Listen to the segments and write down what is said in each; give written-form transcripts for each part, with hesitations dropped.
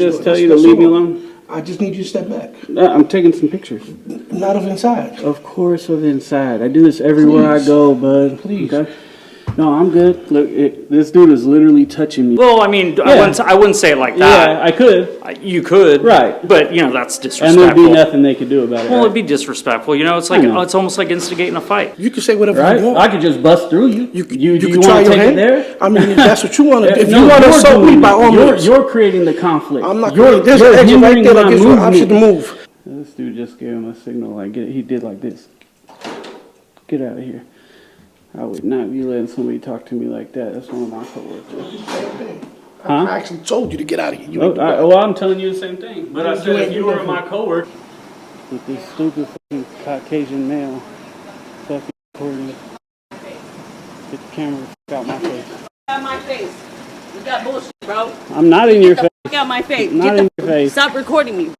Just tell you to leave me alone? I just need you to step back. I'm taking some pictures. Not of inside. Of course of inside. I do this everywhere I go, bud. Please. Okay? No, I'm good. Look, this dude is literally touching me. Well, I mean, Yeah. I wouldn't say it like that. Yeah, I could. You could. Right. But, you know, that's And disrespectful. there'd be nothing they could do about it. Well, right? it'd be disrespectful. You know, it's like, know. it's almost like instigating a fight. You can say whatever Right? you want. I could just bust through you. You do can you try want to your take hand. it there? I mean, if that's what you want to do. If No, you want to you're assault me, doing by it. all means. You're creating the conflict. I'm not. You're, There's an exit right there that gives you an option to move. This dude just gave him a signal. Like he did like this. Get out of here. I would not be letting somebody talk to me like that. That's one of my coworkers. Same thing. Huh? I actually told you to get out of here. You ain't do that. Well, I'm telling you the same thing. But I You said ain't if you do were nothing. my coworker with this stupid fucking Caucasian male fucking recording. Get the camera out my face. Out my face. You got bullshit, bro. I'm not in your face. Get out my face. Not in your face. Stop recording me.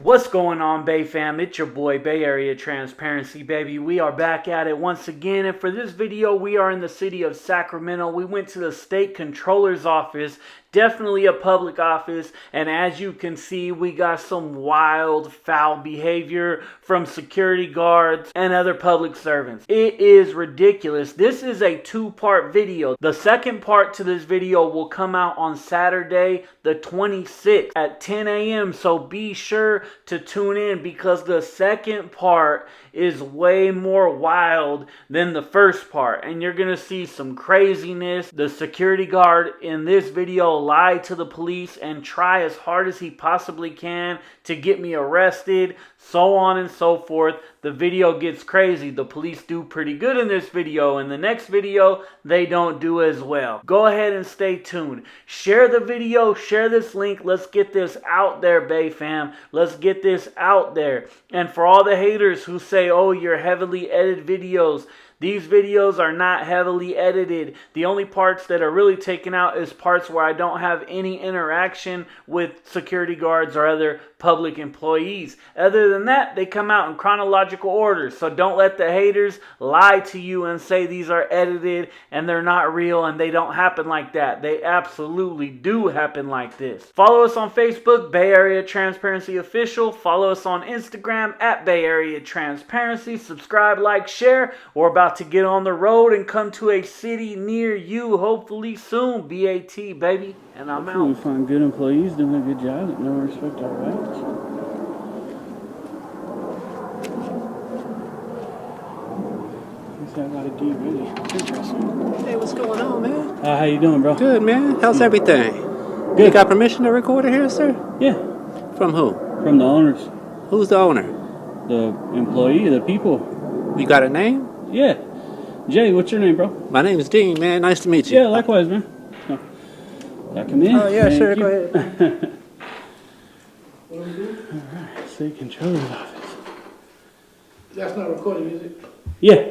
What's going on, Bay fam? It's your boy, Bay Area Transparency, baby. We are back at it once again, and for this video, we are in the city of Sacramento. We went to the state controller's office, definitely a public office, and as you can see, we got some wild, foul behavior from security guards and other public servants. It is ridiculous. This is a two-part video. The second part to this video will come out on Saturday, the 26th at 10 a.m., so be sure to tune in because the second part is way more wild than the first part, and you're gonna see some craziness. The security guard in this video lied to the police and try as hard as he possibly can to get me arrested, so on and so forth. The video gets crazy. The police do pretty good in this video. In the next video, they don't do as well. Go ahead and stay tuned. Share the video, share this link. Let's get this out there, Bay fam. Let's get this out there. And for all the haters who say, oh, you're heavily edited videos, these videos are not heavily edited. The only parts that are really taken out is parts where I don't have any interaction with security guards or other public employees. Other than that, they come out in chronological order. So don't let the haters lie to you and say these are edited and they're not real and they don't happen like that. They absolutely do happen like this. Follow us on Facebook, Bay Area Transparency Official. Follow us on Instagram at Bay Area Transparency. Subscribe, like, share. We're about to get on the road and come to a city near you, hopefully soon. BAT, baby. And I'm out. We find good employees doing a good job that never respect our rights. Guess I gotta do really interesting. Hey, what's going on, man? How you doing, bro? Good, man. How's everything? Good. You got permission to record it here, sir? Yeah, From who? from the owners, Who's the owner? the employee, the people. You got a name? Yeah. Jay, what's your name, bro? My name is Dean, man. Nice to meet you. Yeah, likewise, man. So, I come in. Oh, yeah, Thank sure. you. Go ahead. Alright, state controller's office. That's not recording, is it? Yeah,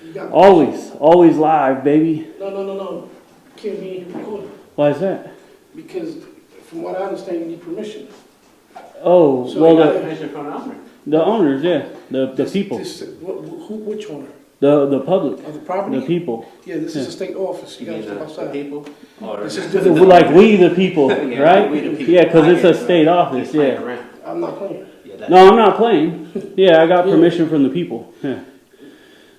You got always live, baby. No. Can't be recorded. Why is that? Because from what I understand, you need permission. Oh, So well, you gotta- Permission from the owner. the owners, yeah, the people, Which owner? the public, Of the property? the people. Yeah, this is a state office. You gotta step The outside. people? Or This is So, different. like we the people, Yeah, right? we the people. Yeah, because it's I a get it, state right. office, You're yeah. playing around. I'm not playing. Yeah, that- No, I'm not playing. Yeah, I got permission from the people. Yeah.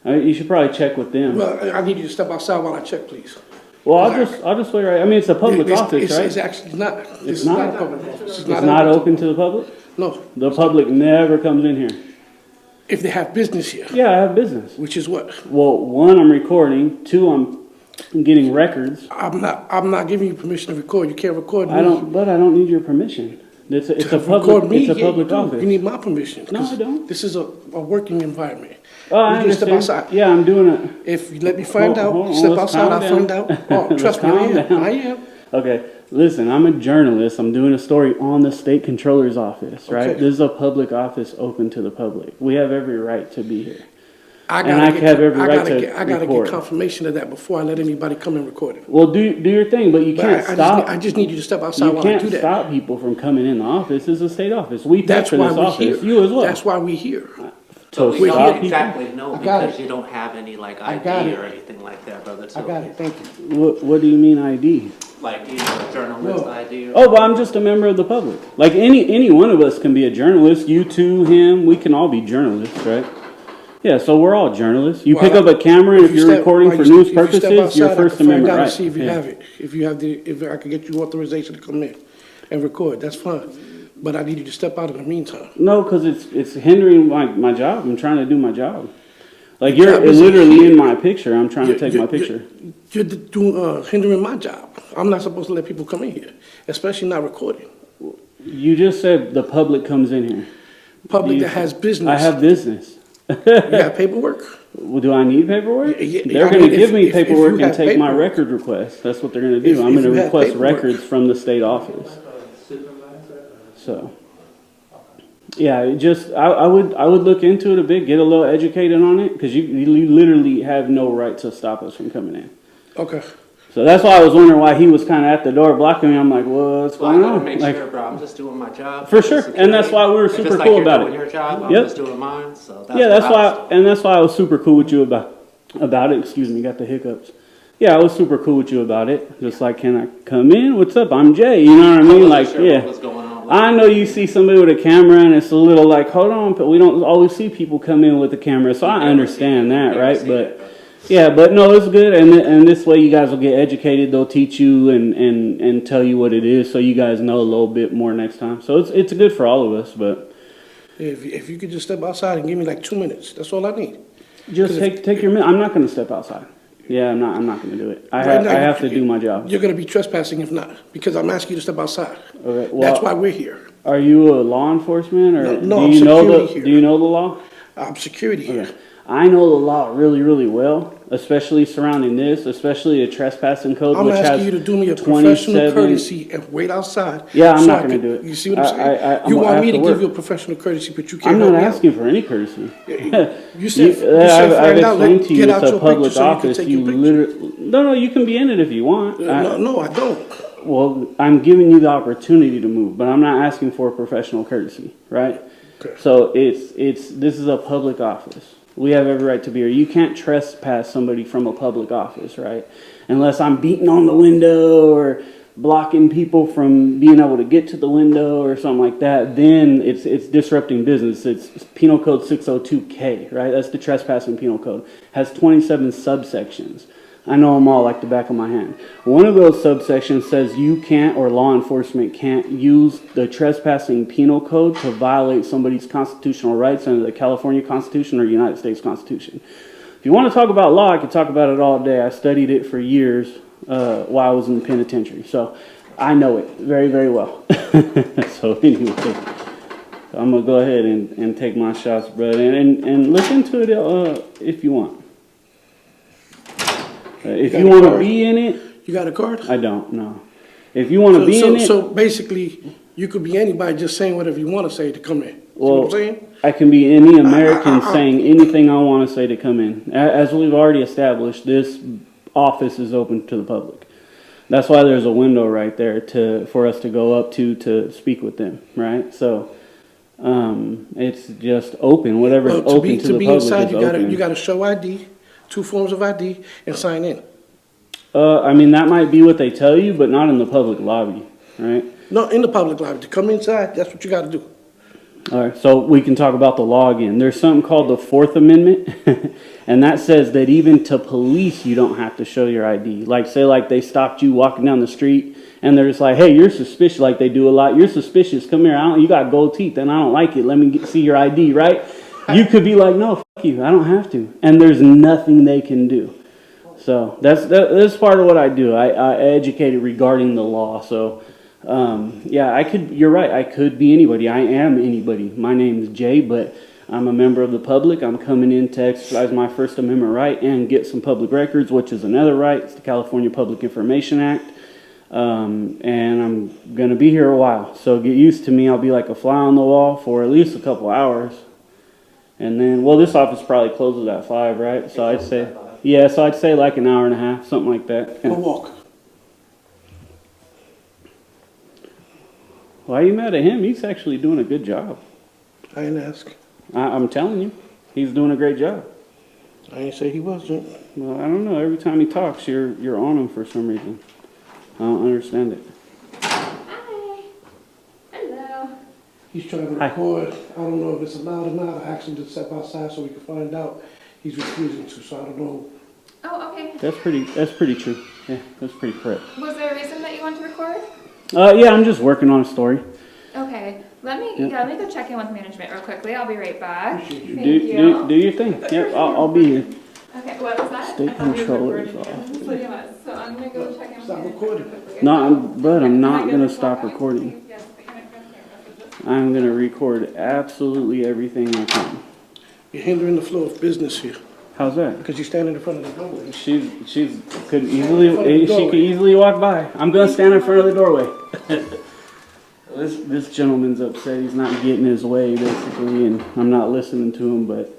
You should probably check with them. Well, I need you to step outside while I check, please. Well, I'll just wait right. I mean, it's a public office, It's right? actually not. This It's is not? not a public office. It's not open to the public? No, The public never comes in here. if they have business here, Yeah, I have business. which is what? Well, one, I'm recording. Two, I'm getting records. I'm not giving you permission to record. You can't record me. I don't need your permission. It's a To public, record me? it's a Yeah, public you do. office. You need my permission. No, 'cause I don't. This is a working environment. Oh, I You can step understand. outside. Yeah, I'm doing it. If you let me find Hold out, on, step let's outside, calm I'll down. find out. Oh, Let's trust me, I calm am. down. I am. Okay, listen, I'm a journalist. I'm doing a story on the state controller's office, right? Okay. This is a public office open to the public. We have every right to be here. I And I have every right to I gotta record. get confirmation of that before I let anybody come and record it. Well, do your thing, but you But can't I stop. just need you to step outside You while I can't do that. stop people from coming in the office. It's a state office. We pay That's for why this we're office. here. You as well. That's why we're here. So We stop don't people. exactly know I got because it. you don't have any like I got ID it. or anything like that, brother. I got it. Thank you. What do you mean ID? like either a journalist ID or? Oh, but I'm just a member of the public. Like any one of us can be a journalist. You two, him, we can all be journalists, right? Yeah, so we're all journalists. You pick up a camera, and if you're recording for news purposes, your First Amendment right. See if you have it. If I could get you authorization to come in and record, that's fine. But I need you to step out in the meantime. No, because it's hindering my job. I'm trying to do my job. Like you're literally in my picture. I'm trying to take my picture. You're hindering my job. I'm not supposed to let people come in here, especially not recording. You just said the public comes in here. Public that has business. I have business. You got paperwork? Well, do I need paperwork? Yeah, they're going to give me paperwork and take my record request. That's what they're going to do. I'm going to request records from the state office. So, yeah, I would look into it a bit, get a little educated on it, because you literally have no right to stop us from coming in. Okay. So that's why I was wondering why he was kind of at the door blocking me. I'm like, what's going on? Make like, sure, bro. I'm just doing my job. For sure, and that's why we were super cool about it. Your job, I'm yep. just doing mine. So that's why I was super cool with you about it. Excuse me, got the hiccups. Yeah, I was super cool with you about it. Just like, can I come in? What's up? I'm Jay. You know what I mean? Like, sure yeah. What's going on. I know you see somebody with a camera and it's a little like, hold on, but we don't always see people come in with a camera, so I understand that, right? But yeah, but no, it's good, and this way you guys will get educated. They'll teach you and tell you what it is, so you guys know a little bit more next time. So it's good for all of us. But if you could just step outside and give me like 2 minutes, that's all I need. Just take your minute. I'm not going to step outside. Yeah, I'm not going to do it. I have to do my job. You're going to be trespassing if not, because I'm asking you to step outside. Okay, well, that's why we're here. Are you a law enforcement, or no, do you know here. Do you know the law? I'm security here. Okay. I know the law really, really well, especially surrounding this, especially a trespassing code, I'm which has asking you to do me a professional courtey and wait outside. Yeah, I'm not going to do it. You see what I'm saying? You want me to give you a professional courtesy, but you can't. I'm not asking for any courtesy. You said I've explained to you it's a public office. You literally no, you can be in it if you want. No, I don't. Well, I'm giving you the opportunity to move, but I'm not asking for a professional courtesy, right? Okay. So this is a public office. We have every right to be here. You can't trespass somebody from a public office, right? Unless I'm beating on the window or blocking people from being able to get to the window or something like that, then it's disrupting business. It's Penal Code 602K, right? That's the trespassing penal code. It has 27 subsections. I know them all like the back of my hand. One of those subsections says you can't, or law enforcement can't, use the trespassing penal code to violate somebody's constitutional rights under the California Constitution or United States Constitution. If you want to talk about law, I could talk about it all day. I studied it for years while I was in the penitentiary. So I know it very, very well. So anyway, I'm going to go ahead and take my shots, brother, and look into it if you want. If you want to be in it... You got a card? I don't, no. If you want to be in it... So basically, you could be anybody just saying whatever you want to say to come in. Well, see what I'm saying? I can be any American saying anything I want to say to come in. As we've already established, this office is open to the public. That's why there's a window right there for us to go up to speak with them, right? So it's just open. Whatever's open to the public inside, is open. You got to show ID, 2 forms of ID, and sign in. I mean, that might be what they tell you, but not in the public lobby, right? No, in the public lobby. To come inside, that's what you got to do. All right, so we can talk about the law again. There's something called the Fourth Amendment, and that says that even to police, you don't have to show your ID. Like, say, like they stopped you walking down the street, and they're just like, hey, you're suspicious, like they do a lot. You're suspicious. Come here. You got gold teeth, and I don't like it. Let me see your ID, right? You could be like, no, fuck you. I don't have to. And there's nothing they can do. So that's part of what I do. I educate regarding the law. So, yeah, you're right. I could be anybody. I am anybody. My name is Jay, but I'm a member of the public. I'm coming in to exercise my First Amendment right and get some public records, which is another right. It's the California Public Information Act. And I'm going to be here a while. So get used to me. I'll be like a fly on the wall for at least a couple hours. And then, well, this office probably closes at 5, right? So I'd say, yeah, so I'd say like an hour and a half, something like that. Go walk. Why are you mad at him? He's actually doing a good job. I didn't ask. I'm telling you, he's doing a great job. I didn't say he wasn't. Well, I don't know. Every time he talks, you're on him for some reason. I don't understand it. Hi. Hello. He's trying to Hi. record. I don't know if it's allowed or not. I asked him to step outside so we can find out. He's refusing to, so I don't know. Oh, okay. That's pretty true. Yeah, that's pretty correct. Was there a reason that you want to record? Yeah, I'm just working on a story. Okay. Let me go check in with management real quickly. I'll be right back. Thank Do you. your thing. Yep, I'll be here. Okay, what was that? State Controller's office. So I'm gonna go check in with Stop management recording. real quickly. No, but I'm not Am I gonna good? stop Okay. recording. Yes, but you're not gonna hear messages. I'm gonna record absolutely everything I can. You're hindering the flow of business here How's that? because you're standing in front of the doorway. She could easily walk by. I'm gonna stand in front of the doorway. This gentleman's upset. He's not getting his way basically, and I'm not listening to him. But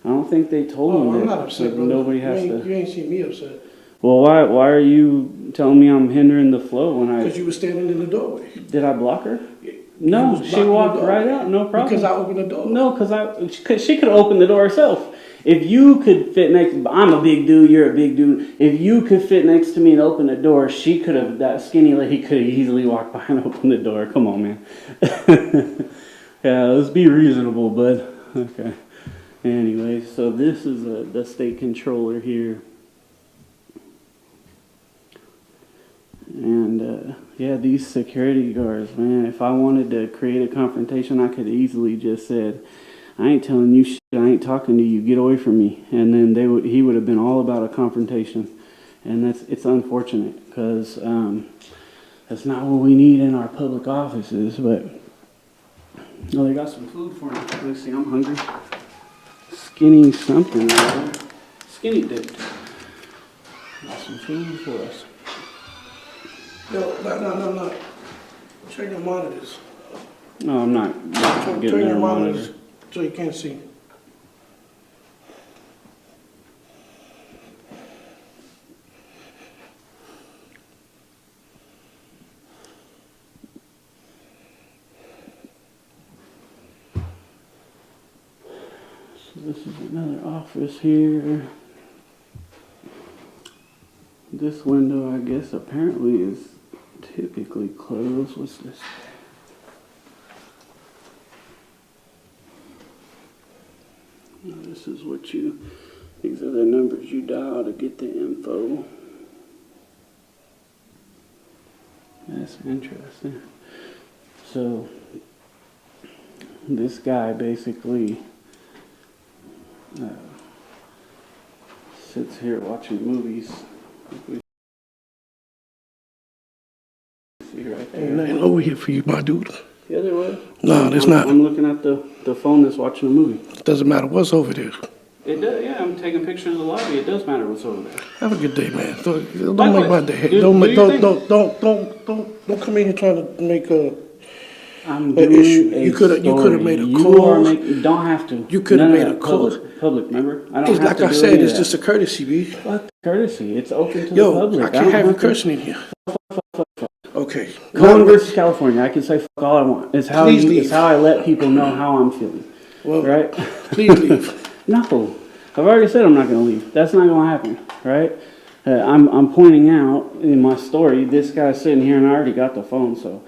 I don't think they told him I'm that, not upset, that brother. nobody has You to. ain't seen me upset Well, why are you telling me I'm hindering the flow when because you were standing in the doorway. did I block her? You No, was she blocking the walked door. right out. No problem. Because I opened the door. No, because she could open the door herself. If you could fit next, I'm a big dude, you're a big dude. If you could fit next to me and open the door, she could have, that skinny lady could have easily walked by and opened the door. Come on, man. Yeah, let's be reasonable, bud. Okay. Anyway, so this is the state controller here. And yeah, these security guards, man, if I wanted to create a confrontation, I could easily just said, I ain't telling you shit, I ain't talking to you, get away from me. And then he would have been all about a confrontation. And it's unfortunate because that's not what we need in our public offices. But oh, they got some food for me. Let's see, I'm hungry. Skinny something, right? Skinny dipped. Got some food for us. No. Turn your monitors. No, I'm not Turn getting your their monitors monitor. so you can't see. So this is another office here. This window, I guess, apparently is typically closed. What's this? This is these are the numbers you dial to get the info. That's interesting. So, this guy basically sits here watching movies. We see right Ain't there. nothing over here for you, my dude. Yeah, there was. No, there's I'm, not. I'm looking at the phone that's watching a movie. Doesn't matter what's over there. It does, yeah, I'm taking pictures of the lobby. It does matter what's over there. Have a good day, man. Don't Likewise. make my day. Do Don't your thing. don't come in here trying to make a I'm An doing issue. a You coulda story. made a You call. are making, don't have to. You coulda None of made that a call. Public, remember? I don't It's have like to I do said, any of it's that. just a courtesy, B. Fuck courtesy. It's open to Yo, the public. I can't have you have to- cursing in here. Okay. Cohen versus California. I can say fuck all I want. It's how Please it's leave. how I let people know how I'm feeling. Well, Right? please leave. No. I've already said I'm not going to leave. That's not going to happen. Right? I'm pointing out in my story, this guy's sitting here, and I already got the phone, so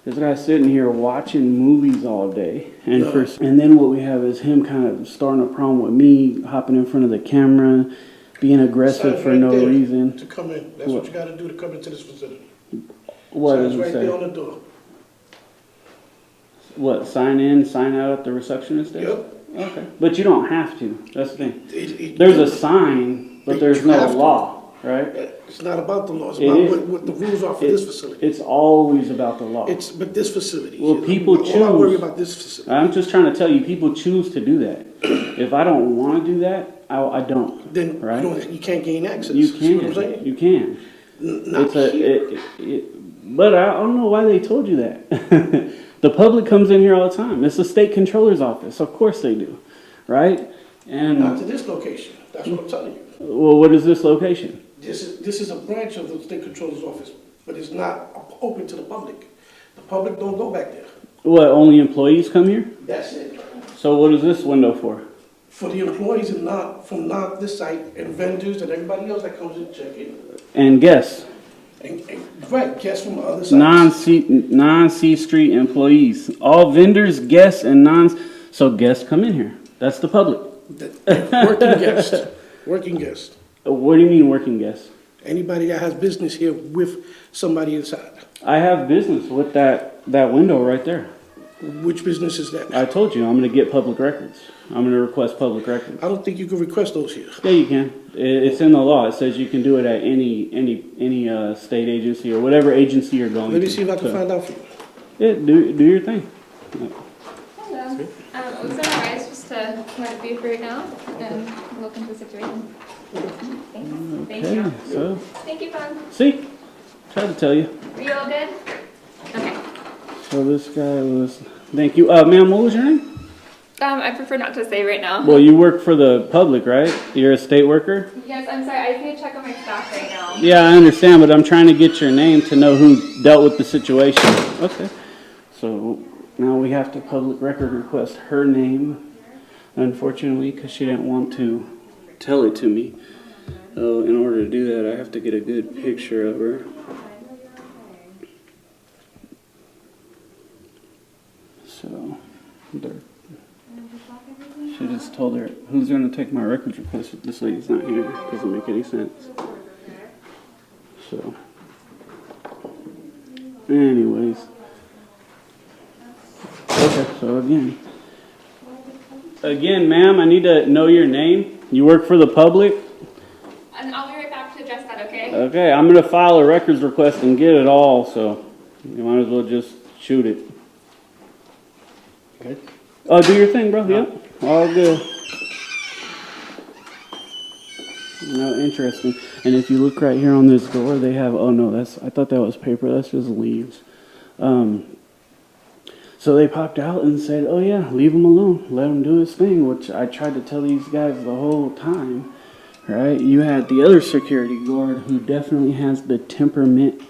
this guy's sitting here watching movies all day, and and then what we have is him kind of starting a problem with me, hopping in front of the camera, being aggressive Sign for right no there reason. To come in. That's what you got to do to come into this facility. What does Signs it right say? there on the door. What, sign in, sign out at the receptionist desk? Yep. Okay. But you don't have to. That's the thing. It- There's a sign, but But there's you no have to. law, right? It's not about the law. It's It about is. what the rules are for this facility. It's always about the law. But this facility. Well, people All I worry choose. about this facility. I'm just trying to tell you, people choose to do that. If I don't want to do that, I don't. Then right? you can't gain access. You See what I'm can. saying? You can. Not here. But I don't know why they told you that. The public comes in here all the time. It's the state controller's office. Of course they do, right? And Not to this location. That's what I'm telling you. well, what is this location? This is a branch of the state controller's office, but it's not open to the public. The public don't go back there. What, only employees come here? That's it. So what is this window for? For the employees and not from this site and vendors and everybody else that comes in to check in. And guests. Right, guests from other sides. Non-C Street employees, all vendors, guests, and so guests come in here. That's the public. Working guests, working guests. What do you mean working guests? Anybody that has business here with somebody inside. I have business with that window right there. Which business is that? I told you, I'm gonna get public records. I'm gonna request public records. I don't think you can request those here. Yeah, you can. It's in the law. It says you can do it at any state agency or whatever agency you're going to. Let me see if I can find out for you. Yeah, do your thing. Hello. Was that alright just to let it be for right now and look into the situation? Thanks. Thank you. So, Thank you, Fun. see, tried to tell you. Are you all good? Okay. So this guy was. Thank you, ma'am. What was your name? I prefer not to say right now. Well, you work for the public, right? You're a state worker? Yes, I'm sorry. I just need to check on my staff right now. Yeah, I understand, but I'm trying to get your name to know who dealt with the situation. Okay. So now we have to public record request her name, unfortunately, because she didn't want to tell it to me. So in order to do that, I have to get a good picture of her. So, she just told her, who's going to take my records request if this lady's not here? Doesn't make any sense. So, anyways. Okay, so again, ma'am, I need to know your name. You work for the public? And I'll be right back to address that, okay? Okay, I'm going to file a records request and get it all, so you might as well just shoot it. Okay. Oh, do your thing, bro. Yep. All good. No, interesting. And if you look right here on this door, they have, oh no, I thought that was paper. That's just leaves. So they popped out and said, oh yeah, leave him alone. Let him do his thing, which I tried to tell these guys the whole time, right? You had the other security guard who definitely has the temperament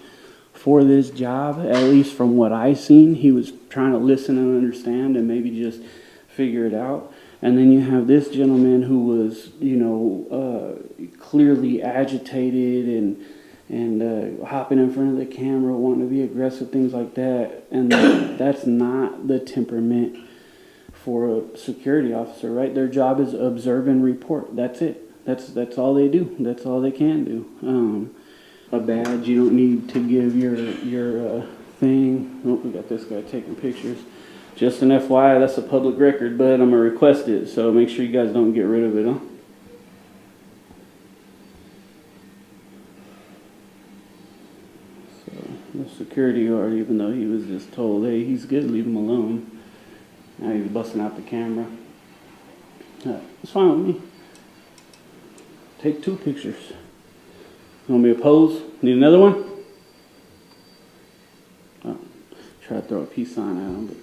for this job, at least from what I seen. He was trying to listen and understand and maybe just figure it out. And then you have this gentleman who was, clearly agitated and hopping in front of the camera, wanting to be aggressive, things like that. And that's not the temperament for a security officer, right? Their job is observe and report. That's it. That's all they do. That's all they can do. A badge, you don't need to give your thing. Oh, we got this guy taking pictures. Just an FYI, that's a public record, but I'm going to request it, so make sure you guys don't get rid of it, huh? So, the security guard, even though he was just told, hey, he's good, leave him alone. Now he's busting out the camera. It's fine with me. Take 2 pictures. You want me to pose? Need another one? Oh, try to throw a peace sign at him, but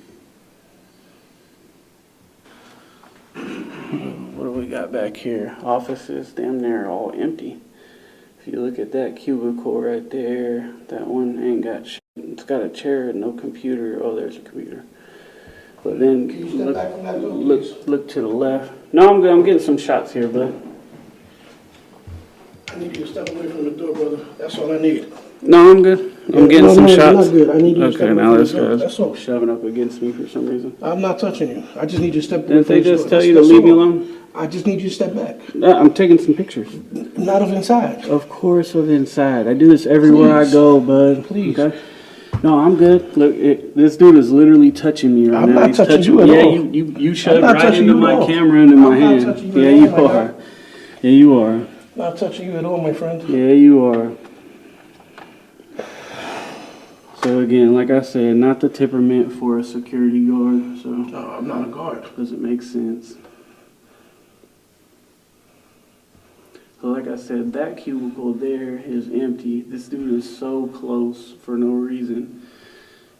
what do we got back here? Offices, damn near all empty. If you look at that cubicle right there, that one ain't got shit. It's got a chair and no computer. Oh, there's a computer. But then Can you step back from that door, please? look to the left. No, I'm good. I'm getting some shots here, bud. I need you to step away from the door, brother. That's all I need. No, I'm good. I'm getting some You're shots. not good. I need you to step Okay, away now from this the door. guy's That's all. shoving up against me for some reason. I'm not touching you. I just need you to step away Didn't from they the door. just tell you to That's leave me all. alone? I just need you to step back. I'm taking some pictures. Not of inside. Of course, of inside. I do this everywhere I Please. go, bud. Please. Okay? No, I'm good. Look, this dude is literally touching me right I'm now. not He's touching you at yeah, all. you shoved not right touching into you at my all. camera and in my I'm not hand. touching you Yeah, at you all, my are. guy. Yeah, you are. Not touching you at all, my friend. Yeah, you are. So again, like I said, not the temperament for a security guard, so No, I'm not a guard. doesn't make sense. So like I said, that cubicle there is empty. This dude is so close for no reason.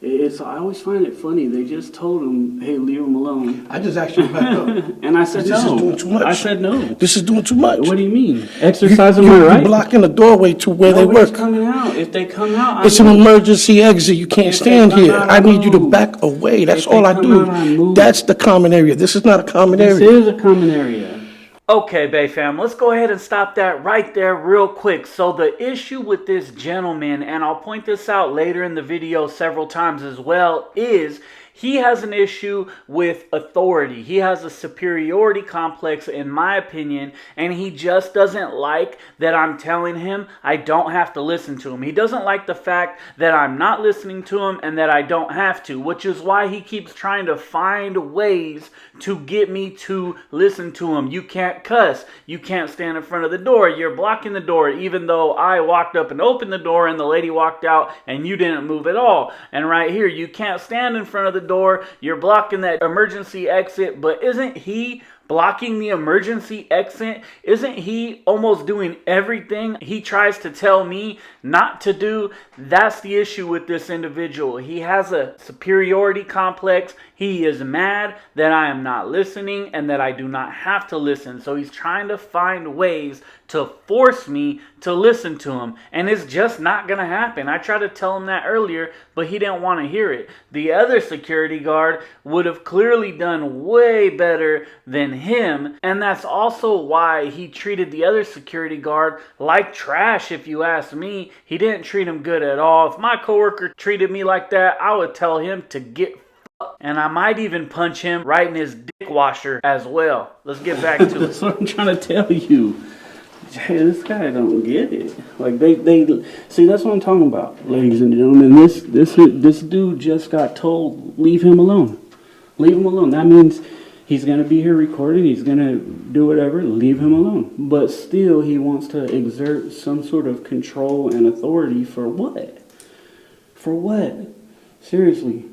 I always find it funny. They just told him, hey, leave him alone. I just asked you to back up. And I said This no. is doing too much. I said no. This is doing too much. What do you mean? Exercising my You're right? blocking the doorway to where they Nobody's work. coming out. If they come out, It's an emergency exit. You can't If they stand come here. out, I I need you to move. back away. That's If they all I come do. out, I move. That's the common area. This is not a common This area. is a common area. Okay, Bay fam, let's go ahead and stop that right there real quick. So the issue with this gentleman, and I'll point this out later in the video several times as well, is he has an issue with authority. He has a superiority complex, in my opinion, and he just doesn't like that I'm telling him I don't have to listen to him. He doesn't like the fact that I'm not listening to him and that I don't have to, which is why he keeps trying to find ways to get me to listen to him. You can't cuss. You can't stand in front of the door. You're blocking the door, even though I walked up and opened the door and the lady walked out and you didn't move at all. And right here, you can't stand in front of the door. You're blocking that emergency exit. But isn't he blocking the emergency exit? Isn't he almost doing everything he tries to tell me not to do? That's the issue with this individual. He has a superiority complex. He is mad that I am not listening and that I do not have to listen. So he's trying to find ways to force me to listen to him. And it's just not going to happen. I tried to tell him that earlier, but he didn't want to hear it. The other security guard would have clearly done way better than him. And that's also why he treated the other security guard like trash, if you ask me. He didn't treat him good at all. If my coworker treated me like that, I would tell him to get fucked. And I might even punch him right in his dick washer as well. Let's get back to it. That's what I'm trying to tell you. Hey, this guy don't get it. Like they see, that's what I'm talking about, ladies and gentlemen. This dude just got told, leave him alone. Leave him alone. That means he's gonna be here recording, he's gonna do whatever, leave him alone. But still he wants to exert some sort of control and authority for what? For what? Seriously.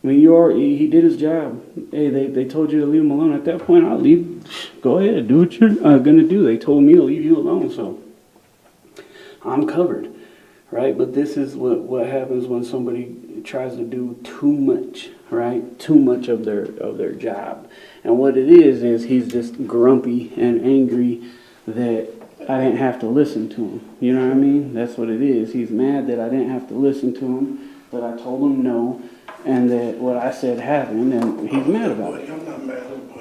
I mean, he did his job. Hey, they told you to leave him alone. At that point, I'll leave. Go ahead, do what you're going to do. They told me to leave you alone, so I'm covered, right? But this is what happens when somebody tries to do too much, right? Too much of their job. And what it is he's just grumpy and angry that I didn't have to listen to him. You know what I mean? That's what it is. He's mad that I didn't have to listen to him, that I told him no. And that what I said happened, and he's mad about it. I'm not mad at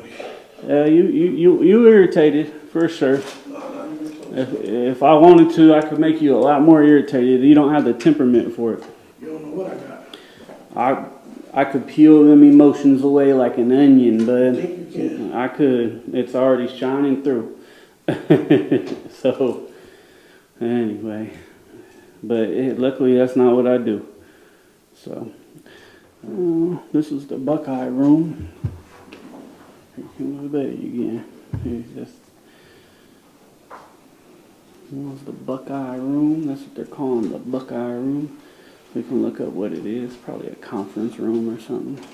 buddy. You irritated for sure. If I wanted to, I could make you a lot more irritated. You don't have the temperament for it. You don't know what I got. I could peel them emotions away like an onion, but I think you can. I could. It's already shining through. So anyway, but luckily that's not what I do. So. This is the Buckeye room. You can look at it again. This was the Buckeye room. That's what they're calling the Buckeye room. We can look up what it is. Probably a conference room or something.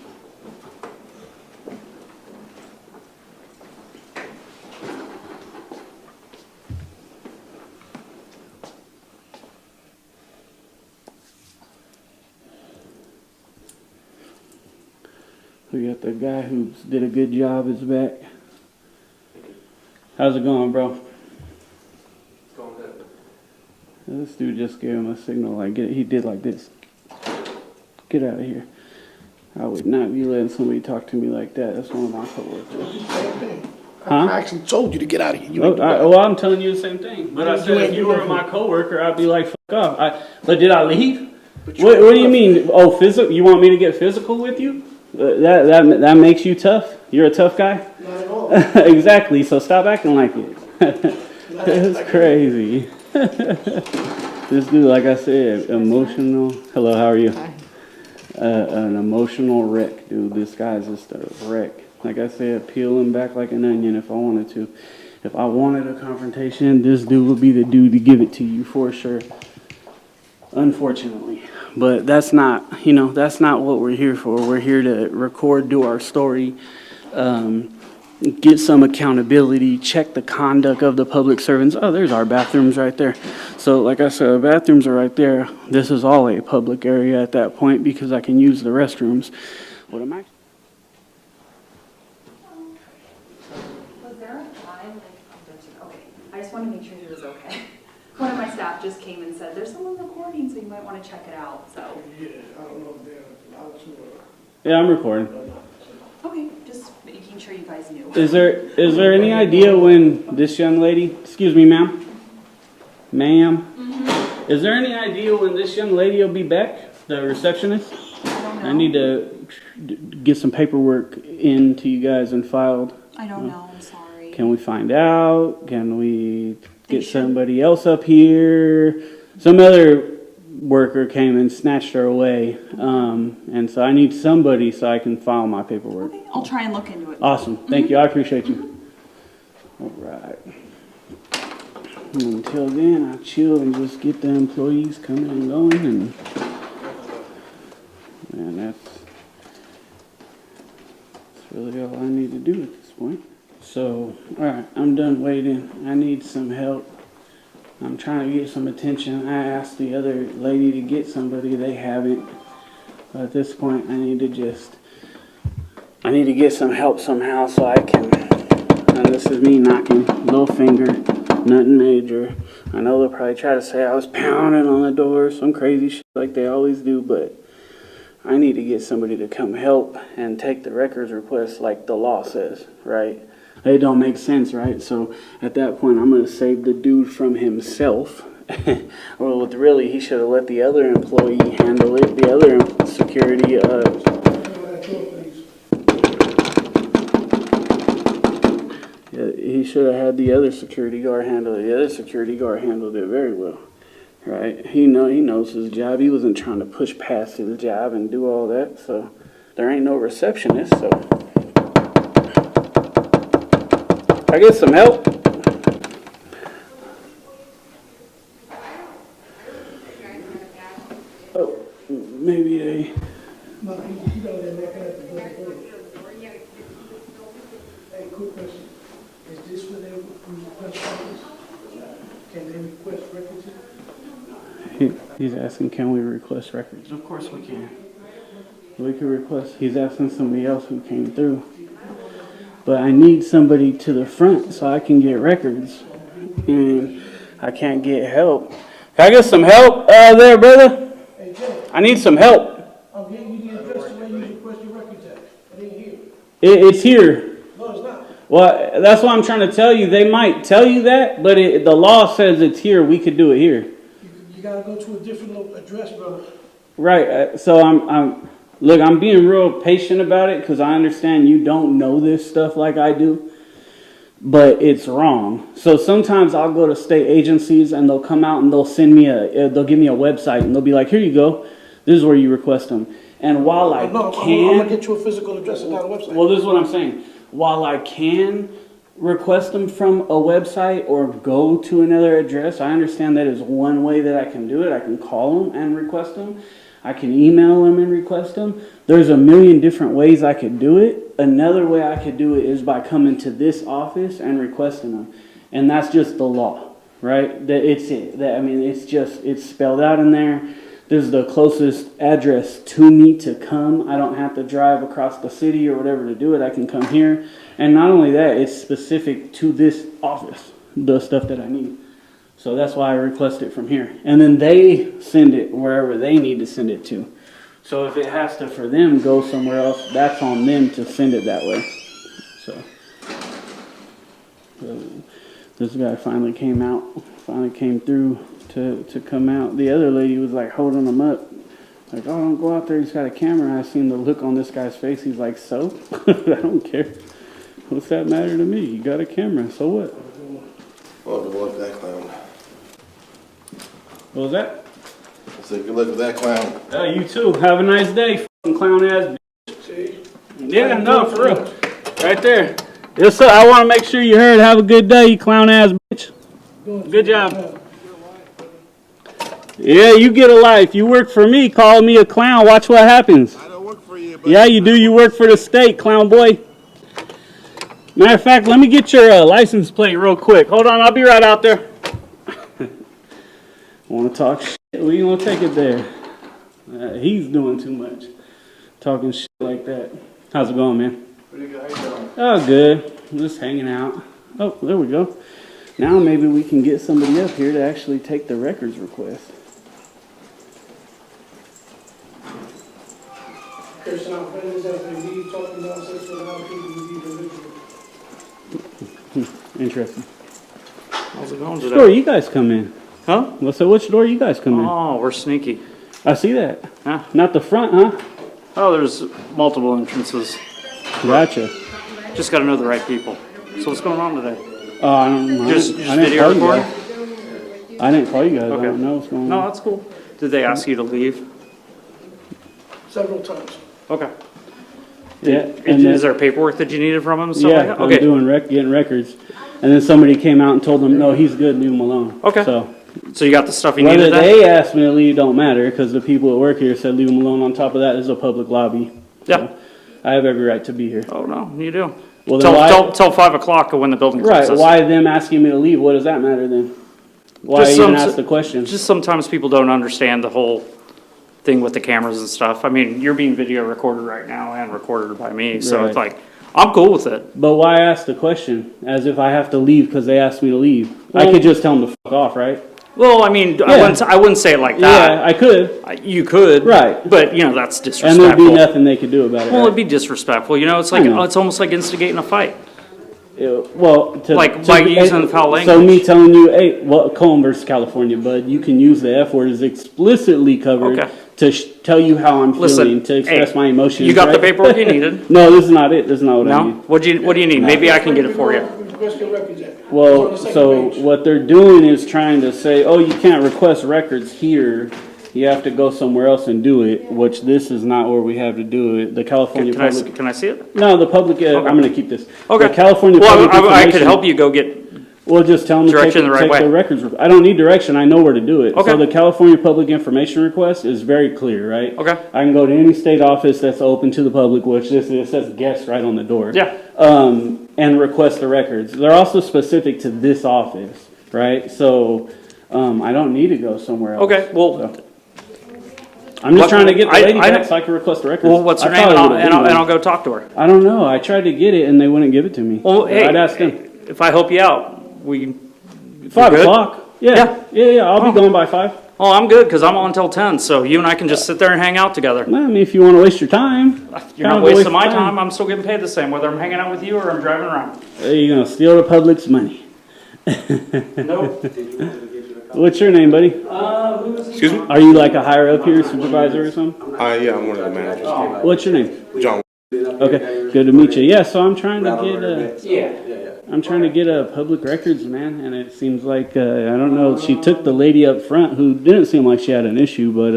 We got the guy who did a good job is back. How's it going, bro? It's going good. This dude just gave him a signal. Like he did like this. Get out of here. I would not be letting somebody talk to me like that. That's one of my coworkers. Same thing. Huh? I actually told you to get out of here. You ain't do that. Well, I'm telling you the same thing. But I said if you were my coworker, I'd be like, fuck off. But did I leave? What do you mean? Oh, physical? You want me to get physical with you? That makes you tough? You're a tough guy? Not at all. Exactly, so stop acting like it. It's crazy. This dude, like I said, emotional. Hello, how are you? An emotional wreck, dude. This guy's just a wreck. Like I said, peel him back like an onion if I wanted to. If I wanted a confrontation, this dude would be the dude to give it to you for sure. Unfortunately. But that's not what we're here for. We're here to record, do our story, get some accountability, check the conduct of the public servants. Oh, there's our bathrooms right there. So like I said, the bathrooms are right there. This is all a public area at that point because I can use the restrooms. What am I? Was there a time, okay, I just want to make sure he was okay. One of my staff just came and said, there's someone recording, so you might want to check it out, so. Yeah, I don't know if they're allowed to. Yeah, I'm recording. Okay, just making sure you guys new. Is there any idea when this young lady, excuse me, ma'am? Ma'am? Is there any idea when this young lady will be back, the receptionist? I don't know. I need to get some paperwork into you guys and filed. I don't know, I'm sorry. Can we find out? Can we They get should. somebody else up here? Some other worker came and snatched her away. And so I need somebody so I can file my paperwork. Okay, I'll try and look into it. Awesome. Thank you. I appreciate you. All right. Until then, I chill and just get the employees coming and going, and that's really all I need to do at this point. So, all right, I'm done waiting. I need some help. I'm trying to get some attention. I asked the other lady to get somebody. They haven't. But at this point, I need to get some help somehow so I can, and this is me knocking, little finger, nothing major. I know they'll probably try to say I was pounding on the door, some crazy shit like they always do, but I need to get somebody to come help and take the records request like the law says, right? It don't make sense, right? So at that point, I'm going to save the dude from himself. Well, really, he should have let the other employee handle it, the other security, he should have had the other security guard handle it. The other security guard handled it very well, right? He knows his job. He wasn't trying to push past his job and do all that. So there ain't no receptionist. So I get some help. Oh, maybe they. Hey, quick question. Is this where they request records? Can they request records? He's asking, can we request records? Of course we can. We can request. He's asking somebody else who came through. But I need somebody to the front so I can get records. And I can't get help. Can I get some help there, brother? Hey, Jay, I need some help. I'm getting you the address to where you request your records at. It ain't here. It's here. No, it's not. Well, that's what I'm trying to tell you. They might tell you that, but the law says it's here. We could do it here. You gotta go to a different address, brother. Right. So I'm being real patient about it because I understand you don't know this stuff like I do, but it's wrong. So sometimes I'll go to state agencies and they'll come out and they'll send me they'll give me a website and they'll be like, here you go. This is where you request them. And while I No, I'm can, gonna get you a physical address and not a website. well, this is what I'm saying. While I can request them from a website or go to another address, I understand that is one way that I can do it. I can call them and request them. I can email them and request them. There's a million different ways I could do it. Another way I could do it is by coming to this office and requesting them. And that's just the law, right? It's spelled out in there. This is the closest address to me to come. I don't have to drive across the city or whatever to do it. I can come here. And not only that, it's specific to this office, the stuff that I need. So that's why I request it from here. And then they send it wherever they need to send it to. So if it has to, for them, go somewhere else, that's on them to send it that way. So this guy finally came through to come out. The other lady was like holding him up. Like, oh, don't go out there. He's got a camera. I seen the look on this guy's face. He's like, so? I don't care. What's that matter to me? You got a camera. So what? Well, good luck with that clown. What was that? I said, good luck with that clown. You too. Have a nice day, f***ing clown ass bitch. Yeah, no, for real. Right there. Yes, sir. I want to make sure you heard. Have a good day, you clown ass bitch. Good job. Yeah, you get a life. You work for me. Call me a clown. Watch what happens. I don't work for you, but Yeah, you do. You work for the state, clown boy. Matter of fact, let me get your license plate real quick. Hold on. I'll be right out there. Want to talk shit? We ain't gonna take it there. He's doing too much. Talking shit like that. How's it going, man? pretty good. How you doing? Oh, good. I'm just hanging out. Oh, there we go. Now maybe we can get somebody up here to actually take the records request. Christian, I'm friends that if you talking nonsense with other people, you need to listen. Interesting. How's it going Which door today? you guys come in? Huh? Well, so which door you guys come in? Oh, we're sneaky. I see that. Huh? Not the front, huh? Oh, there's multiple entrances. Gotcha. Just got to know the right people. So what's going on today? I don't know. Just I didn't video call you recording? guys. I didn't call you guys. I Okay. don't know what's going No, on. that's cool. Did they ask you to leave? Several times. Okay. Yeah. Is there paperwork that you needed from him and stuff Yeah, like that? I'm Okay. doing getting records. And then somebody came out and told them, no, he's good, leave him alone. Okay. So So you got the stuff you whether needed then? they asked me to leave don't matter because the people that work here said leave him alone. On top of that, this is a public lobby. Yeah. So I have every right to be here. Oh, no, you do. Well, then why, Till 5 o'clock when the building right, closes. why them asking me to leave? What does that matter then? Why Just even some- ask the question? Just sometimes people don't understand the whole thing with the cameras and stuff. I mean, you're being video recorded right now and recorded by me, so it's Right. like, I'm cool with it. But why ask the question as if I have to leave because they asked me to leave? I Well- could just tell them to fuck off, right? Well, I mean, Yeah. I wouldn't say it like Yeah, that. I could. You could. Right. But, you know, that's And disrespectful. there'd be nothing they could do about it. Well, right? it'd be disrespectful. You know, it's I like, know. it's almost like instigating a fight. Well, Like, by using foul So me language. telling you, hey, well, Colin versus California, bud, you can use the F word is explicitly covered Okay. to tell you how I'm Listen, feeling, to express hey, my emotions. You got the right? paperwork you needed? No, this is not it. This is not what I No? need. What do you need? Maybe I can get it for you. Request your records at. It's on Well, the second so page. what they're doing is trying to say, oh, you can't request records here. You have to go somewhere else and do it, which this is not where we have to do it. The California public. Can I see it? No, the public. I'm going to keep this. Okay. The California Well, public I could information- help you go get, Well, just tell them to Direction the right take way. the records. I don't need direction. I know where to do it. Okay. So the California Public Information Request is very clear, right? Okay. I can go to any state office that's open to the public, which this it says guest right on the door. Yeah. And request the records. They're also specific to this office, right? So I don't need to go somewhere else. okay, well, So, I'm just What- trying to get the I- lady I back know- so I can request the records. well, what's her I name? thought And it I'll, would've and, been I'll, and one. I'll go talk to her. I don't know. I tried to get it and they wouldn't give it to me. Well, hey, I'd ask them. if I help you out, we. 5 good? o'clock. Yeah. I'll be going by 5. Oh, I'm good, because I'm on till 10, so you and I can just sit there and hang out together. Well, I mean, if you want to waste your time. You're kind not of a waste wasting of my time, I'm still getting paid the same, whether I'm hanging out with you or I'm driving around. You're going to steal the public's money. Nope. What's your name, buddy? Excuse me? Are you like a higher up here, supervisor or something? Yeah, I'm one of the managers. What's your name? John. Okay, good to meet you. Yeah, so I'm trying to get a public records, man, and it seems like, I don't know, she took the lady up front who didn't seem like she had an issue, but,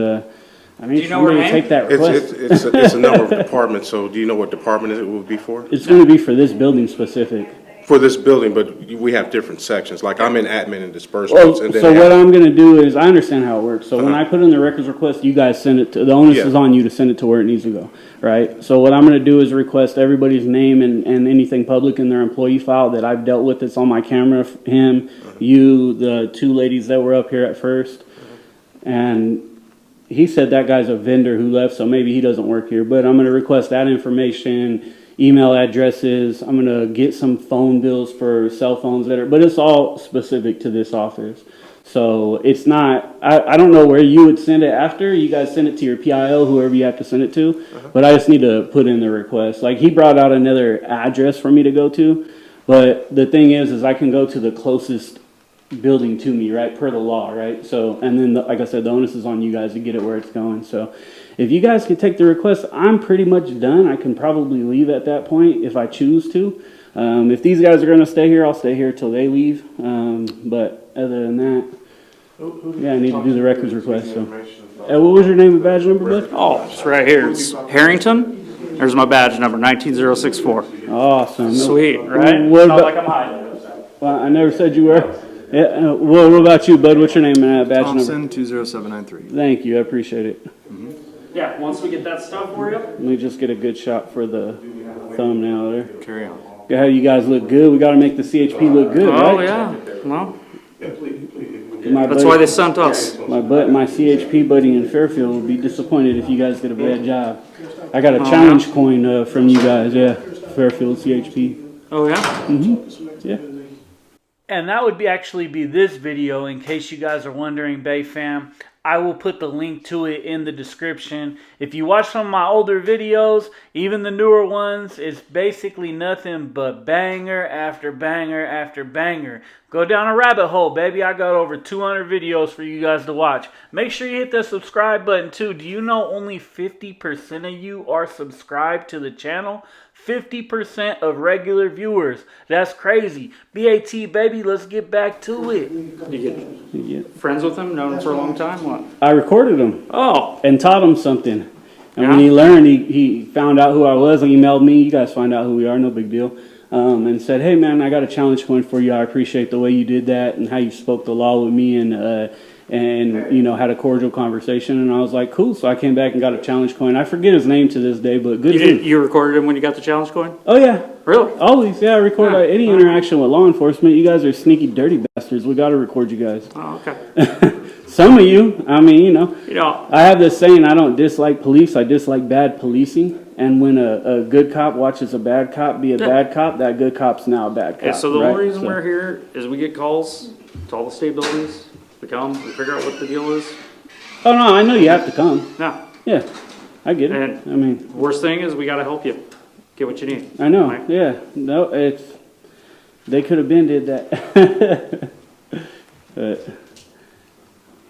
I mean, Do you know her somebody name? take that request. It's a number of departments, so do you know what department it would be for? It's going to be for this building specific. For this building, but we have different sections, like I'm in admin and Well, disbursements. And then so what I'm gonna do is, I understand how it works, so when I put in the records request, you guys send it to, the onus is Yeah. on you to send it to where it needs to go, right? So what I'm gonna do is request everybody's name and anything public in their employee file that I've dealt with that's on my camera, him, you, the 2 ladies that were up here at first. And he said that guy's a vendor who left, so maybe he doesn't work here, but I'm gonna request that information, email addresses. I'm gonna get some phone bills for cell phones but it's all specific to this office. So it's not, I don't know where you would send it after. You guys send it to your PIO, whoever you have to send it to. But I just need to put in the request. Like he brought out another address for me to go to. But the thing is I can go to the closest building to me, right, per the law, right? So, and then, like I said, the onus is on you guys to get it where it's going. So if you guys can take the request, I'm pretty much done. I can probably leave at that point if I choose to. If these guys are going to stay here, I'll stay here till they leave. But other than that, yeah, I need to do the records request. So, what was your name and badge number, bud? Oh, it's right here. It's Harrington. There's my badge number, 19064. Awesome. Sweet, right? What It's not about- like I'm hiding. Well, I never said you were. Yeah, well, what about you, bud? What's your name and badge number? Thompson 20793. Thank you. I appreciate it. Yeah, once we get that stuff for you. Let me just get a good shot for the thumbnail there. Carry on. Yeah, you guys look good. We got to make the CHP look good, Oh, right? yeah. Well, My that's buddy- why they sent us. my CHP buddy in Fairfield would be disappointed if you guys did a bad job. I got a Oh, challenge coin from you guys, yeah. Fairfield CHP. Oh, yeah? Yeah. And that would actually be this video, in case you guys are wondering, Bay fam. I will put the link to it in the description. If you watch some of my older videos, even the newer ones, it's basically nothing but banger after banger after banger. Go down a rabbit hole, baby. I got over 200 videos for you guys to watch. Make sure you hit the subscribe button too. Do you know only 50% of you are subscribed to the channel? 50% of regular viewers. That's crazy. BAT, baby, let's get back to it. You get friends with him, known him for a long time? What? I recorded him Oh, and taught him something. And Yeah? when he learned, he found out who I was, emailed me. You guys find out who we are, no big deal. And said, hey, man, I got a challenge coin for you. I appreciate the way you did that and how you spoke the law with me and you know, had a cordial conversation. And I was like, cool. So I came back and got a challenge coin. I forget his name to this day, but good. you recorded him when you got the challenge coin? Oh, yeah. Really? Always, yeah. I record any interaction with law enforcement. You guys are sneaky, dirty bastards. We got to record you guys. Oh, okay. Some of you, I mean, you know. You know, I have this saying, I don't dislike police, I dislike bad policing. And when a good cop watches a bad cop be a bad cop, that good cop's now a bad cop. okay, so the right? only reason So- we're here is we get calls to all the state buildings. We come, we figure out what the deal is. Oh, no, I know you have to come. No. Yeah, I get it. And I mean, worst thing is we got to help you get what you need. I know, Right? yeah. No, they could have been did that. But,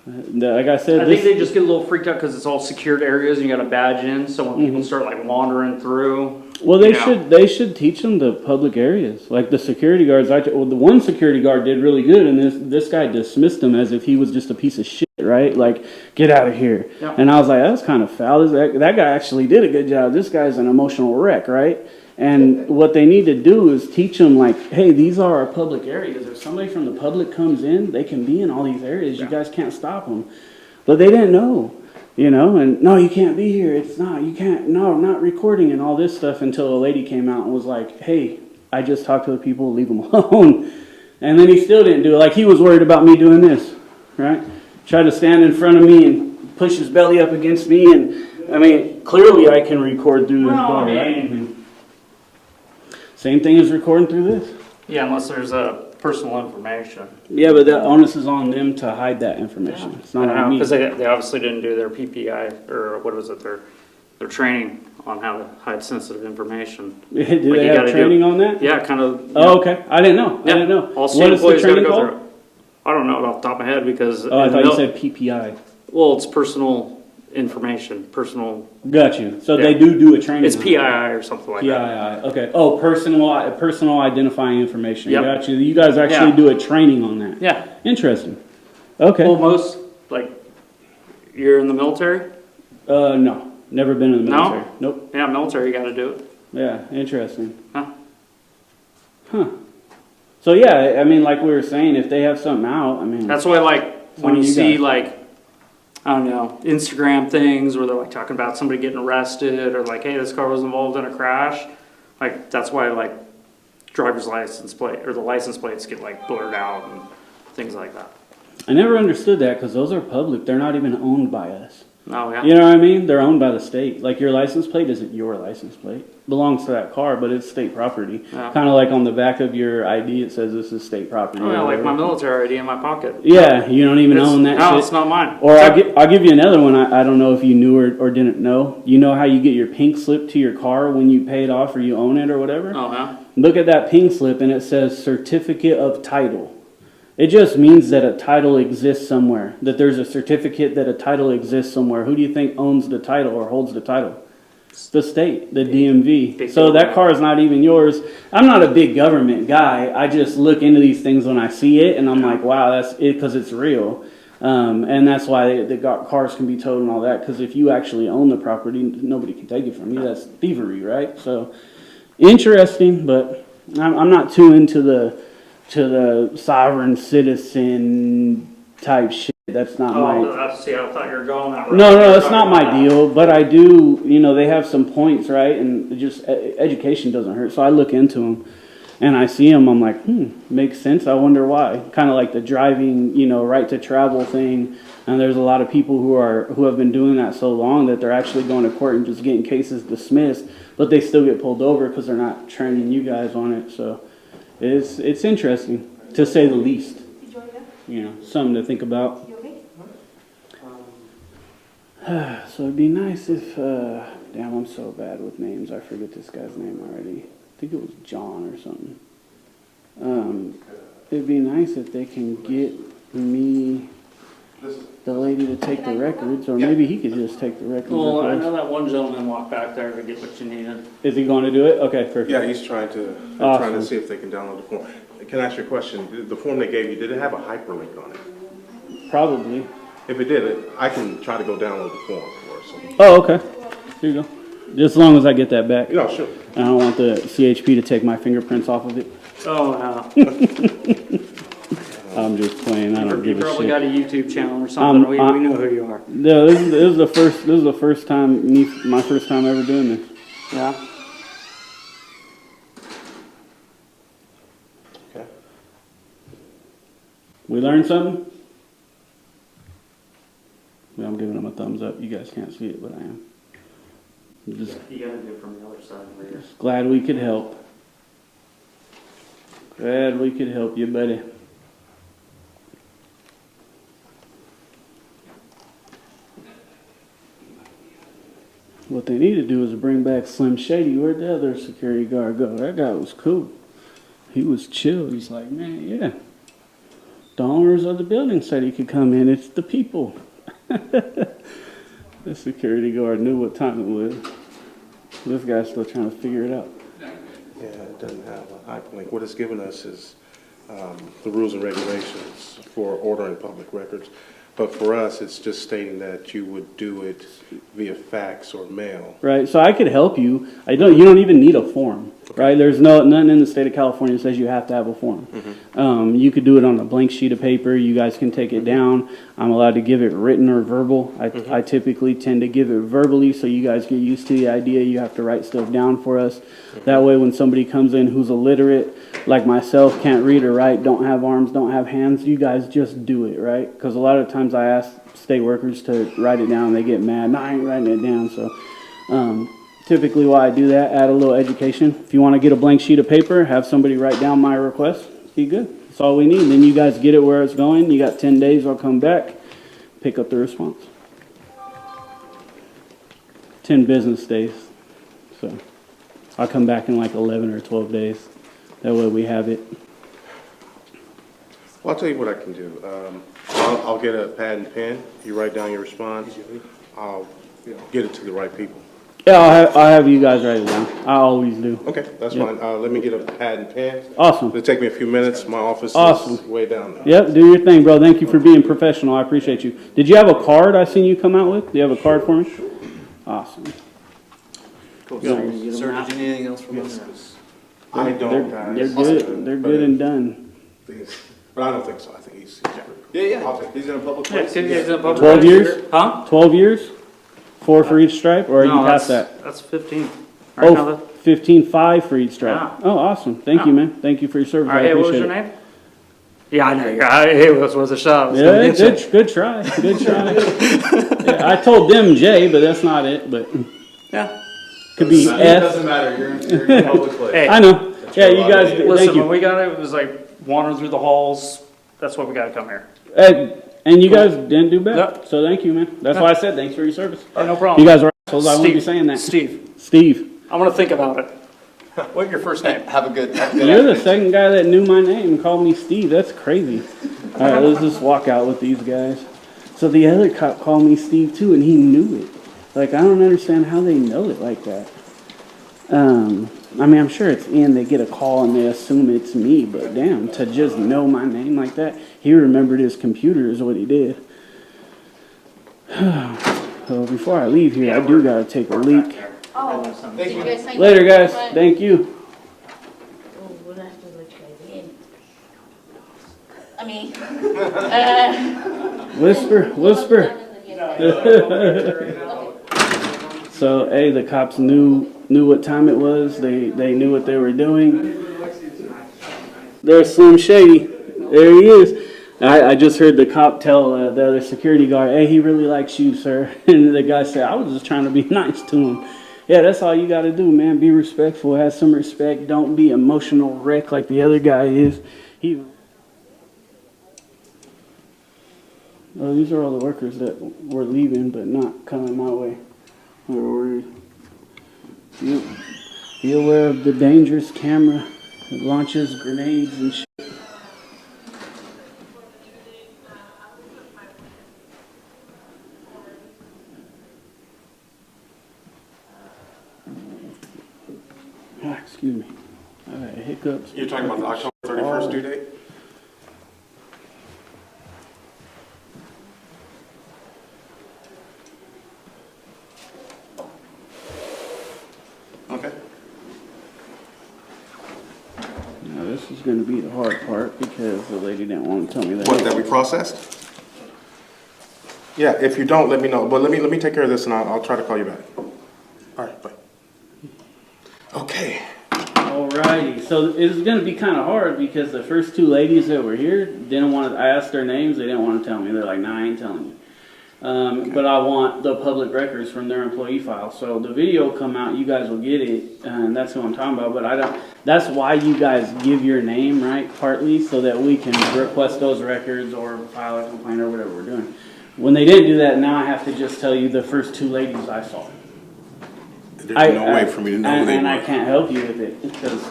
like I said, I think they just get a little freaked out because it's all secured areas and you got a badge in. So when people start like wandering through, well, they you know. should teach them the public areas, like the security guards. The one security guard did really good, and this guy dismissed him as if he was just a piece of shit, right? Like, get out of here. Yeah. And I was like, that's kind of foul. That guy actually did a good job. This guy's an emotional wreck, right? And what they need to do is teach them, like, hey, these are our public areas. If somebody from the public comes in, they can be in all these areas. You guys can't stop them. But they didn't know. You know, and no, you can't be here. It's not, you can't, no, I'm not recording and all this stuff until a lady came out and was like, hey, I just talked to the people, leave them alone. And then he still didn't do it. Like he was worried about me doing this, right? Tried to stand in front of me and push his belly up against me. And I mean, clearly I can record through this bar, right? I mean, same thing as recording through this. Yeah, unless there's personal information. Yeah, but the onus is on them to hide that information. It's not on me. Because they obviously didn't do their PPI, or what was it, their training on how to hide sensitive information. Do Like they you have gotta training on that? Yeah, kind of. Oh, okay. I didn't know. Yeah. I didn't know. All state What is the employees got to training go called? through it. I don't know it off the top of my head because. Oh, I in the thought you mil- said PPI. Well, it's personal information, personal. Got you. So Yeah. they do a training. It's on it. PII or something like that. PII. Okay. Oh, personal identifying information. Yep. Got you. You guys actually Yeah. do a training on that. Yeah. Interesting. Okay. Well, most, like, you're in the military? No. Never been in the No? military. Nope. Yeah, military, you got to do it. Yeah. Interesting. Huh. So yeah, I mean, like we were saying, if they have something out, I mean, That's why, like, when on you you see, guys. like, I don't know, Instagram things where they're, like, talking about somebody getting arrested or, like, hey, this car was involved in a crash, like, that's why, like, driver's license plate, or the license plates get, like, blurred out and things like that. I never understood that because those are public. They're not even owned by us. Oh, yeah. You know what I mean? They're owned by the state. Like your license plate isn't your license plate. It belongs to that car, but it's state property. Yeah. Kind of like on the back of your ID, it says this is state property. Oh, yeah, or like my whatever. military ID in my pocket. Yeah, you don't even It's- own that no, shit. it's not mine. Or I'll give you another one. I don't know if you knew or didn't know. You know how you get your pink slip to your car when you pay it off or you own it or whatever? Oh, yeah? Look at that pink slip and it says certificate of title. It just means that a title exists somewhere, that there's a certificate that a title exists somewhere. Who do you think owns the title or holds the title? It's the state, the DMV. Big So that government. car is not even yours. I'm not a big government guy. I just look into these things when I see it, and I'm like, wow, that's it, because it's real. And that's why cars can be towed and all that, because if you actually own the property, nobody can take it from you. That's thievery, right? So interesting, but I'm not too into the sovereign citizen type shit. That's not my... Oh, see, I thought you were going that route. No, that's not my deal. But I do, they have some points, right? And just education doesn't hurt. So I look into them and I see them. I'm like, makes sense. I wonder why. Kind of like the driving, right to travel thing. And there's a lot of people who have been doing that so long that they're actually going to court and just getting cases dismissed, but they still get pulled over because they're not training you guys on it. So it's interesting, to say the least. Something to think about. You okay? So it'd be nice if, damn, I'm so bad with names. I forget this guy's name already. I think it was John or something. It'd be nice if they can get me the lady to take the records, or maybe he could just take the records. Well, I know that one gentleman walked back there to get what you needed. Is he going to do it? Okay, perfect. Yeah, he's trying to, they're trying to see if they can download the form. Can I ask you a question? The form they gave you, did it have a hyperlink on it? Probably. If it did, I can try to go download the form for us. Oh, okay. Here you go. Just as long as I get that back. Yeah, sure. I don't want the CHP to take my fingerprints off of it. Oh, no. I'm just playing. I don't You give a probably shit. got a YouTube channel or something. We know who you are. No, this is the first time, my first time ever doing this. Yeah. Okay. We learned something? Yeah, I'm giving them a thumbs up. You guys can't see it, but I am. I'm just You gotta do it from the other side over here. glad we could help. Glad we could help you, buddy. What they need to do is bring back Slim Shady. Where'd the other security guard go? That guy was cool. He was chill. He's like, man, yeah. The owners of the building said he could come in. It's the people. The security guard knew what time it was. This guy's still trying to figure it out. Yeah, it doesn't have a hyperlink. What it's given us is the rules and regulations for ordering public records. But for us, it's just stating that you would do it via fax or mail. Right, so I could help you. You don't even need a form, right? There's nothing in the state of California that says you have to have a form. You could do it on a blank sheet of paper. You guys can take it down. I'm allowed to give it written or verbal. I typically tend to give it verbally, so you guys get used to the idea. You have to write stuff down for us. That way, when somebody comes in who's illiterate, like myself, can't read or write, don't have arms, don't have hands, you guys just do it, right? Because a lot of times I ask state workers to write it down, they get mad. No, I ain't writing it down. So typically why I do that, add a little education. If you want to get a blank sheet of paper, have somebody write down my request, be good. That's all we need. Then you guys get it where it's going. You got 10 days, I'll come back, pick up the response. 10 business days. So I'll come back in like 11 or 12 days. That way we have it. Well, I'll tell you what I can do. I'll get a pad and pen. You write down your response. I'll get it to the right people. Yeah, I'll have you guys write it down. I always do. Okay, that's fine. Let me get a pad and pen. Awesome. It'll take me a few minutes. My office is Awesome. way down there. Yep, do your thing, bro. Thank you for being professional. I appreciate you. Did you have a card I seen you come out with? Do you have a card for me? Awesome. Cool. Yeah. Sir, did you need anything else from us? I don't, guys. They're good. They're good and done. But I don't think so. I think he's Yeah. I'll take it. He's in a public Yeah, place. he's in a public 12 place. years? Huh? 12 years? 4 for each stripe? Or are No, you past that? That's 15. Right now, Oh, 15, 5 for each stripe. Yeah. Oh, awesome. Thank you, man. Thank you for your service. All right, I hey, what was appreciate your it. name? Yeah, I know. It was worth a shot. I was Yeah, gonna get you. good try. Good try. Yeah, I told them J, but that's not it. But Yeah. could be It F. doesn't matter, you're in a public place. Hey, I know. Yeah, you guys, listen, thank you. when we got it was like wandering through the halls. That's why we got to come here. And you guys didn't do bad. Yep. So thank you, man. That's why I said thanks for your service. Oh, no problem. You guys are assholes. I won't be saying that. Steve, Steve. I'm going to think about it. What's your first name? Have a good You're the second guy that knew my name and called me Steve. That's crazy. All right, let's just walk out with these guys. So the other cop called me Steve too, and he knew it. Like, I don't understand how they know it like that. I mean, I'm sure it's they get a call and they assume it's me, but damn, to just know my name like that, he remembered his computer is what he did. So before I leave here, I do gotta take a leak. Oh, did you guys sign? Later, guys. Thank you. Oh, we'll have to let you guys in. I mean, Whisper. So, hey, the cops knew what time it was. They knew what they were doing. There's Slim Shady. There he is. I just heard the cop tell the other security guard, hey, he really likes you, sir. And the guy said, I was just trying to be nice to him. Yeah, that's all you got to do, man. Be respectful. Have some respect. Don't be emotional wreck like the other guy is. Oh, these are all the workers that were leaving but not coming my way. Be aware of the dangerous camera that launches grenades and shit. Excuse me. I got hiccups. You're talking about the October 31st due date? Okay. Now this is going to be the hard part because the lady didn't want to tell me that. What, that we processed? Yeah, if you don't, let me know. But let me take care of this and I'll try to call you back. All right, bye. Okay. Alrighty, so it's going to be kind of hard because the first two ladies that were here didn't want to, I asked their names, they didn't want to tell me. They're like, nah, I ain't telling you. But I want the public records from their employee file. So the video will come out, you guys will get it, and that's what I'm talking about. But I don't, that's why you guys give your name, right, partly, so that we can request those records or file a complaint or whatever we're doing. When they didn't do that, now I have to just tell you the first two ladies I saw. There's no way for me to know who they were. And I can't help you with it because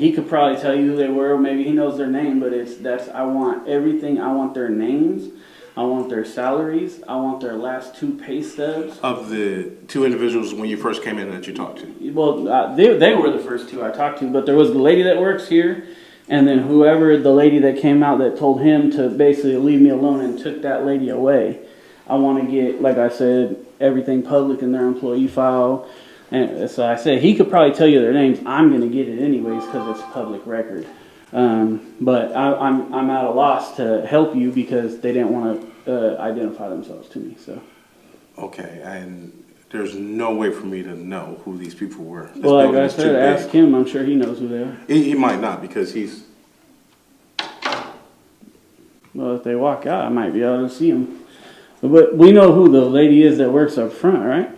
he could probably tell you who they were. Maybe he knows their name, but I want everything. I want their names. I want their salaries. I want their last two pay stubs. Of the two individuals when you first came in that you talked to? Well, they were the first two I talked to, but there was the lady that works here, and then whoever the lady that came out that told him to basically leave me alone and took that lady away. I want to get, like I said, everything public in their employee file. And so I said he could probably tell you their names. I'm going to get it anyways because it's public record. But I'm at a loss to help you because they didn't want to identify themselves to me. So. Okay, and there's no way for me to know who these people were. This well, like building I is too said, big. ask him. I'm sure he knows who they are. He might not because he's... Well, if they walk out, I might be able to see them. But we know who the lady is that works up front, right?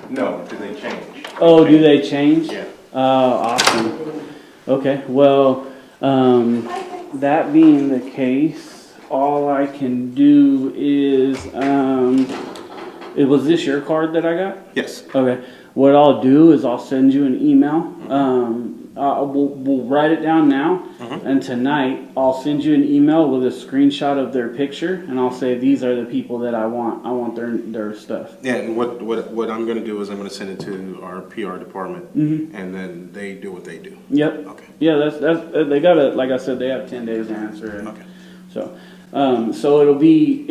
No, do they change? Oh, do they change? Yeah. Awesome. Okay, well, that being the case, all I can do is, was this your card that I got? Yes. Okay, what I'll do is I'll send you an email. We'll write it down now, and tonight I'll send you an email with a screenshot of their picture, and I'll say these are the people that I want. I want their stuff. Yeah, and what I'm going to do is I'm going to send it to our PR department, and then they do what they do. Yep. Okay. Yeah, that's they gotta, like I said, they have 10 days to answer. And Okay. So, so it'll be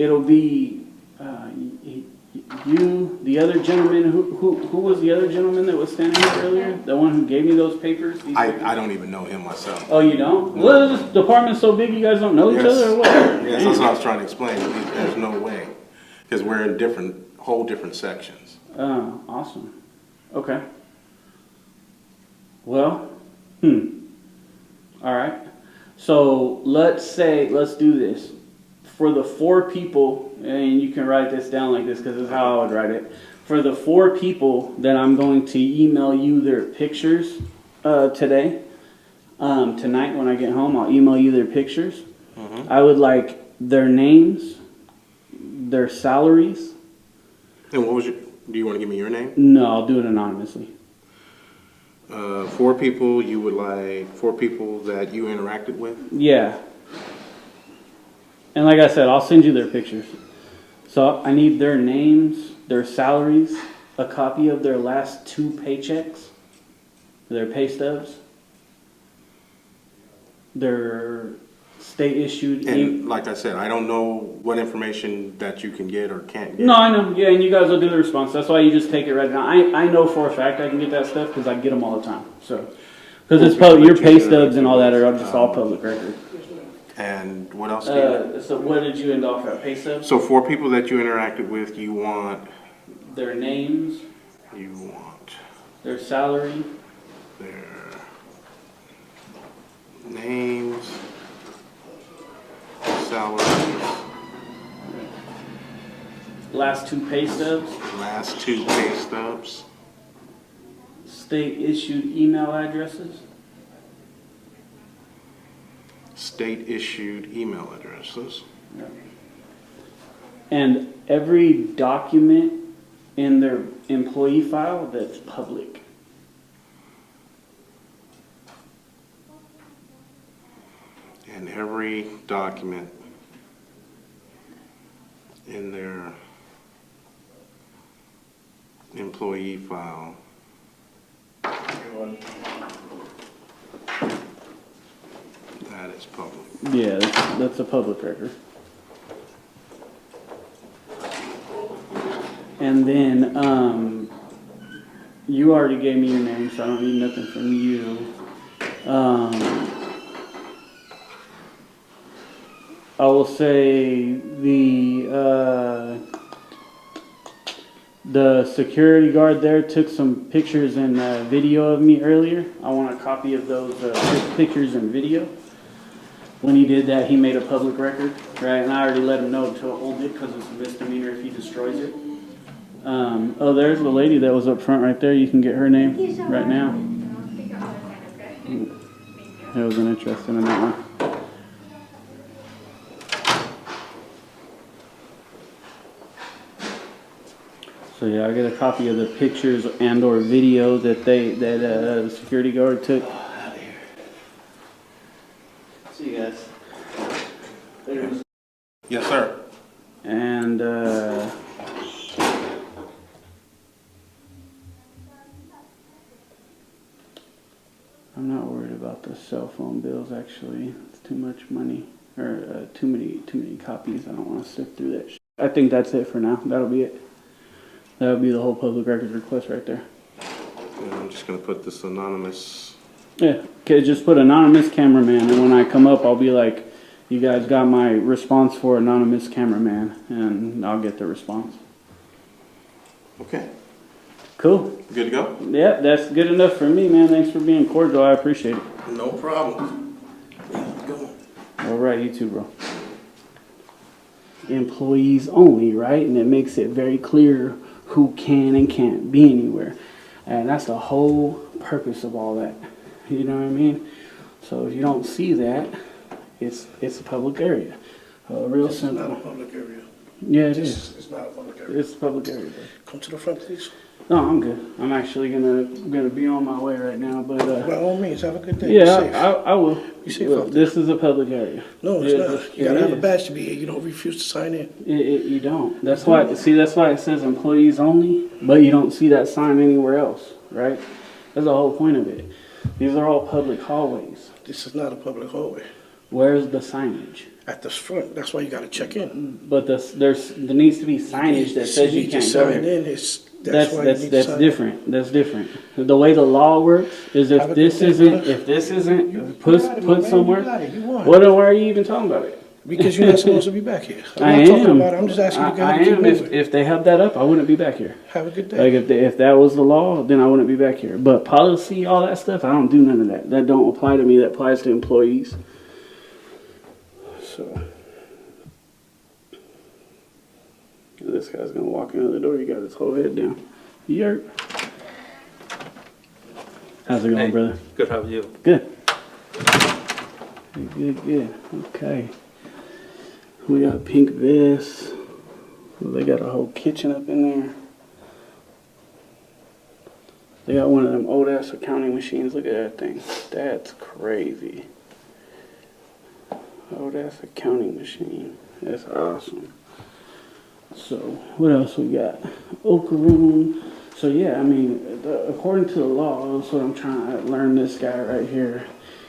you, the other gentleman. Who was the other gentleman that was standing here earlier? The one who gave me those papers. I don't even know him myself. Oh, you don't? No. Well, this department's so big, you guys don't know each other, or what? Yes, that's what I was trying to explain. There's no way because we're in whole different sections. Oh, awesome. Okay. Well, all right. So let's do this. For the 4 people, and you can write this down like this because this is how I would write it. For the 4 people that I'm going to email you their pictures today, tonight when I get home, I'll email you their pictures. I would like their names, their salaries. And what was do you want to give me your name? No, I'll do it anonymously. 4 people, you would like 4 people that you interacted with? Yeah. And like I said, I'll send you their pictures. So I need their names, their salaries, a copy of their last 2 paychecks, their pay stubs, their state issued. And like I said, I don't know what information that you can get or can't get. No, I know. Yeah, and you guys will do the response. That's why you just take it right now. I know for a fact I can get that stuff because I get them all the time. So, because it's public, your pay stubs and all that are just all public record. And what else do you So what did you end off at? Pay stubs? So 4 people that you interacted with, you want... Their names, You want their salary, their names, salaries, last 2 pay stubs, last 2 pay stubs, state issued email addresses, state issued email addresses. And every document in their employee file that's public. And every document in their employee file that is public. Yeah, that's a public record. And then, you already gave me your name, so I don't need nothing from you. I will say the security guard there took some pictures and video of me earlier. I want a copy of those pictures and video. When he did that, he made a public record, right? And I already let him know to hold it because it's a misdemeanor if he destroys it. Oh, there's the lady that was up front right there. You can get her name right now. I wasn't interested in that one. So yeah, I get a copy of the pictures and or video that the security guard took. See you guys. There's Yes, sir. and I'm not worried about the cell phone bills. Actually, it's too much money or too many copies. I don't want to sift through that. I think that's it for now. That'll be it. That would be the whole public records request right there. And I'm just gonna put this anonymous. Yeah, okay, just put anonymous cameraman, and when I come up, I'll be like, you guys got my response for anonymous cameraman, and I'll get the response. Okay. Cool. Good to go? Yeah, that's good enough for me, man. Thanks for being cordial. I appreciate it. No problem. Go. All right, you too, bro. Employees only, right? And it makes it very clear who can and can't be anywhere. And that's the whole purpose of all that. You know what I mean? So if you don't see that, it's a public area. Real simple. It's not a public area. Yeah, it is. It's not a public area. It's a public area, bro. Come to the front, please. No, I'm good. I'm actually gonna be on my way right now, but By all means, have a good day. Be yeah, safe. I will. Be safe Well, out there. this is a public area. No, it's not. You gotta have a is. badge to be here. You don't refuse to sign in. You don't. That's why. See, that's why it says employees only, but you don't see that sign anywhere else, right? That's the whole point of it. These are all public hallways. This is not a public hallway. Where's the signage? At the front, that's why you gotta check in. But there needs to be signage that says you can't go sign here. in. That's why you need to That's sign different. That's different. The way the law works is Have a if good this day, isn't brother. put got it, my put man. somewhere. You got it. You won. Well, then why are you even talking about it? Because you're not supposed to be back here. I'm I not talking am. about it. I'm just asking you to I keep am. moving. If they held that up, I wouldn't be back here. Have a good day. Like if that was the law, then I wouldn't be back here. But policy, all that stuff, I don't do none of that. That don't apply to me. That applies to employees. So this guy's gonna walk into the door. You got his whole head down. Yerp. How's it going, Hey. brother? Good, how are you? Good. Good. Okay. We got pink vests. They got a whole kitchen up in there. They got one of them old ass accounting machines. Look at that thing. That's crazy. Old ass accounting machine. That's awesome. So what else we got? Oak room. So yeah, I mean, according to the law, that's what I'm trying to learn this guy right here.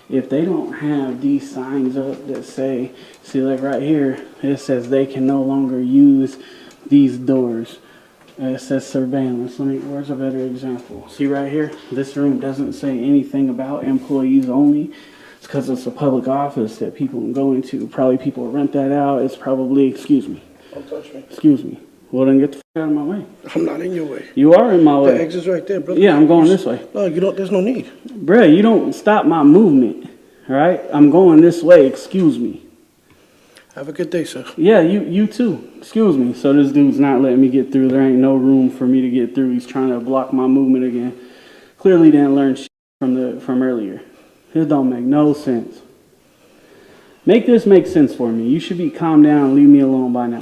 If they don't have these signs up that say, see like right here, it says they can no longer use these doors. It says surveillance. Where's a better example? See right here, this room doesn't say anything about employees only. It's because it's a public office that people can go into. Probably people rent that out. It's probably, excuse me. Don't touch me. Excuse me. Well, then get the f out of my way. I'm not in your way. You are in my The way. exit's right there, brother. Yeah, I'm going this way. No, you don't. There's no need. Bruh, you don't stop my movement, all right? I'm going this way. Excuse me. Have a good day, sir. Yeah, you too. Excuse me. So this dude's not letting me get through. There ain't no room for me to get through. He's trying to block my movement again. Clearly didn't learn shit from earlier. This don't make no sense. Make this make sense for me. You should be calm down and leave me alone by now.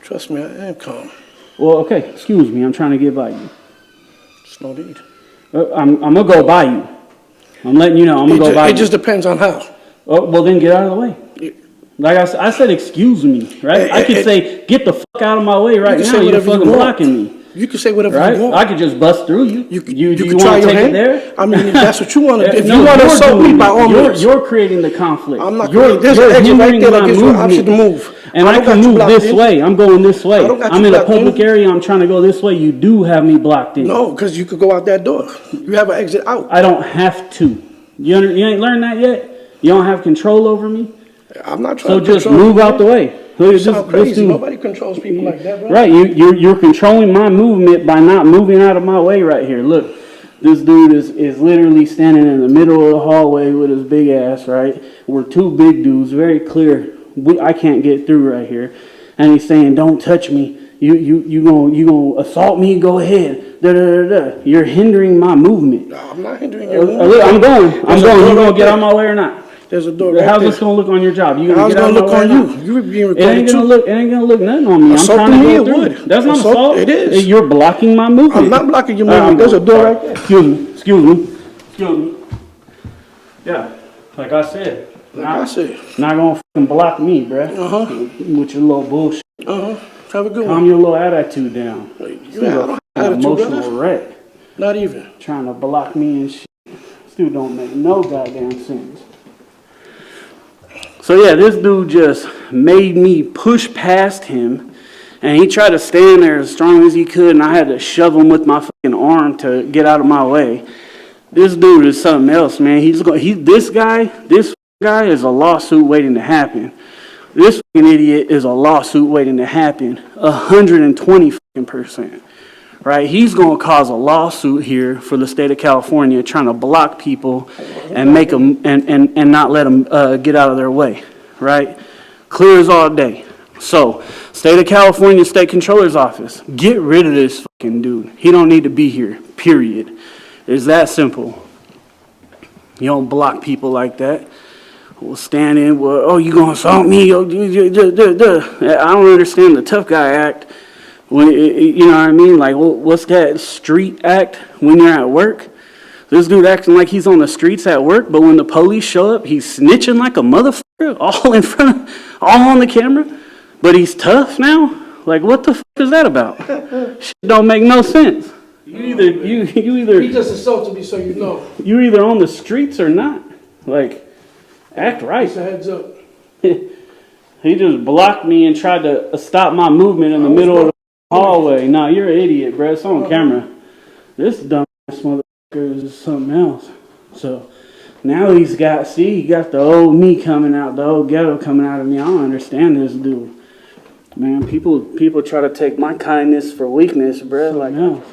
Trust me, I am calm. Well, okay, excuse me, I'm trying to get by you. It's no need. I'm gonna go by you. I'm letting you know, I'm gonna go by It you. just depends on how. Oh, well, then get out of the way. Like I said, excuse me, right? I could say, get the fuck out of my way right now. You're fucking blocking me. You can say whatever Right? you want. I could just bust through you. You Do you can want try to your take it hand. there? I mean, if that's what you want to do. If No, you want to you're assault doing me, it. by all means. You're creating the conflict. I'm not You're, creating. There's you're an exit right hindering there that my gives you an option to movement. move. And I can move this way. I'm going this way. I don't got I'm you in a blocked in. public area. I'm trying to go this way. You do have me blocked in. No, because you could go out that door. You have an exit out. I don't have to. You ain't learned that yet? You don't have control over me? I'm not trying So to just control move you, out man. the way. Look You at sound this crazy. dude. Nobody controls people like that, bro. Right, you're controlling my movement by not moving out of my way right here. Look, this dude is literally standing in the middle of the hallway with his big ass, right? We're two big dudes, very clear. I can't get through right here. And he's saying, don't touch me. You gonna assault me? Go ahead. Da, da, da, da. You're hindering my movement. No, I'm not hindering your movement. Look, I'm going. There's a door You gonna right get there. out of my way or not? There's a door right How's there. this gonna look on your job? You How's it get out gonna of look my way on or you? not? You're being It recorded ain't too. gonna look nothing on me. Assault I'm trying me, to it go through. would. That's not Assault, assault. it is. You're blocking my movement. I'm not blocking your movement. There's a door right there. Excuse me. Yeah, like I said. Like I said. Not gonna fucking block me, bruh. With your little bullshit. Have a good Calm one. your little attitude down. You have an attitude, Emotional brother. wreck. Not even. Trying to block me and shit. This dude don't make no goddamn sense. So yeah, this dude just made me push past him, and he tried to stand there as strong as he could, and I had to shove him with my fucking arm to get out of my way. This dude is something else, man. This guy is a lawsuit waiting to happen. This fucking idiot is a lawsuit waiting to happen. 120%. Right? He's going to cause a lawsuit here for the state of California, trying to block people and make them and not let them get out of their way. Right? Clear as all day. So, state of California State Controller's Office, get rid of this fucking dude. He don't need to be here. Period. It's that simple. You don't block people like that. We'll stand in. Well, oh, you gonna assault me? Oh, I don't understand the tough guy act. When you know what I mean? Like, what's that street act when you're at work? This dude acting like he's on the streets at work, but when the police show up, he's snitching like a motherfucker, all in front of, all on the camera. But he's tough now. Like, what the fuck is that about? Shit don't make no sense. You either He just assaulted me, so you know. you either on the streets or not. Like, act right. Just a heads up. He just blocked me and tried to stop my movement in the middle of the hallway. Nah, you're an idiot, bro. It's on camera. This dumbass motherfucker is something else. So now he got the old me coming out, the old ghetto coming out of me. I don't understand this dude. Man, people try to take my kindness for weakness, bro. Like, no.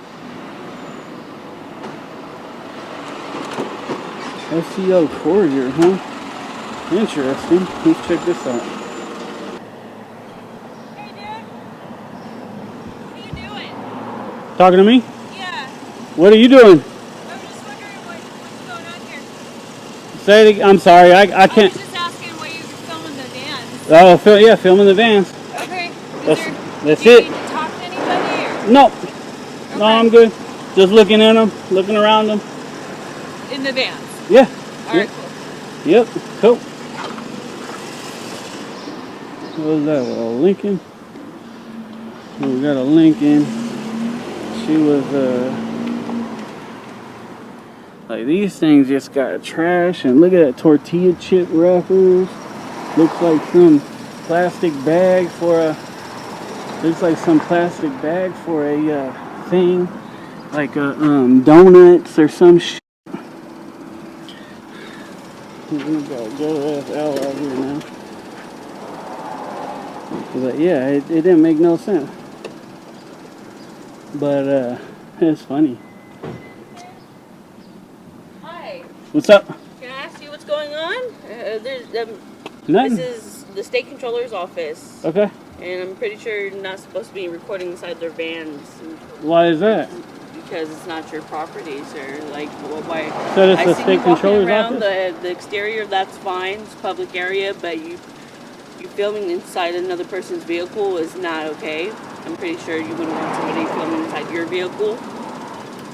SEO Courier, huh? Interesting. Let's check this out. Hey, dude. What are you doing? Talking to me? Yeah. What are you doing? I was just wondering what's going on here. Say it again. I'm sorry. I I can't. was just asking why you were filming the vans. Oh, filming the vans. Okay. That's do you it. need to talk to anybody or? No. Okay. No, I'm good. Just looking at them, looking around them. In the vans. Yeah. All right, cool. Yep. Cool. What was that? A Lincoln? We got a Lincoln. She was like, these things just got trash, and look at that tortilla chip wrappers. Looks like some plastic bag for a. Looks like some plastic bag for a thing, like a donuts or some shit. We got JFL out here now. But yeah, it didn't make no sense. But it's funny. Hi, What's up? can I ask you what's going on? Nothing. This is the state controller's office, Okay. and I'm pretty sure you're not supposed to be recording inside their vans Why is that? because it's not your property, sir. Like, why? So it's I the see state you walking controller's around office? the exterior. That's fine. It's a public area, but you you filming inside another person's vehicle is not okay. I'm pretty sure you wouldn't want somebody filming inside your vehicle.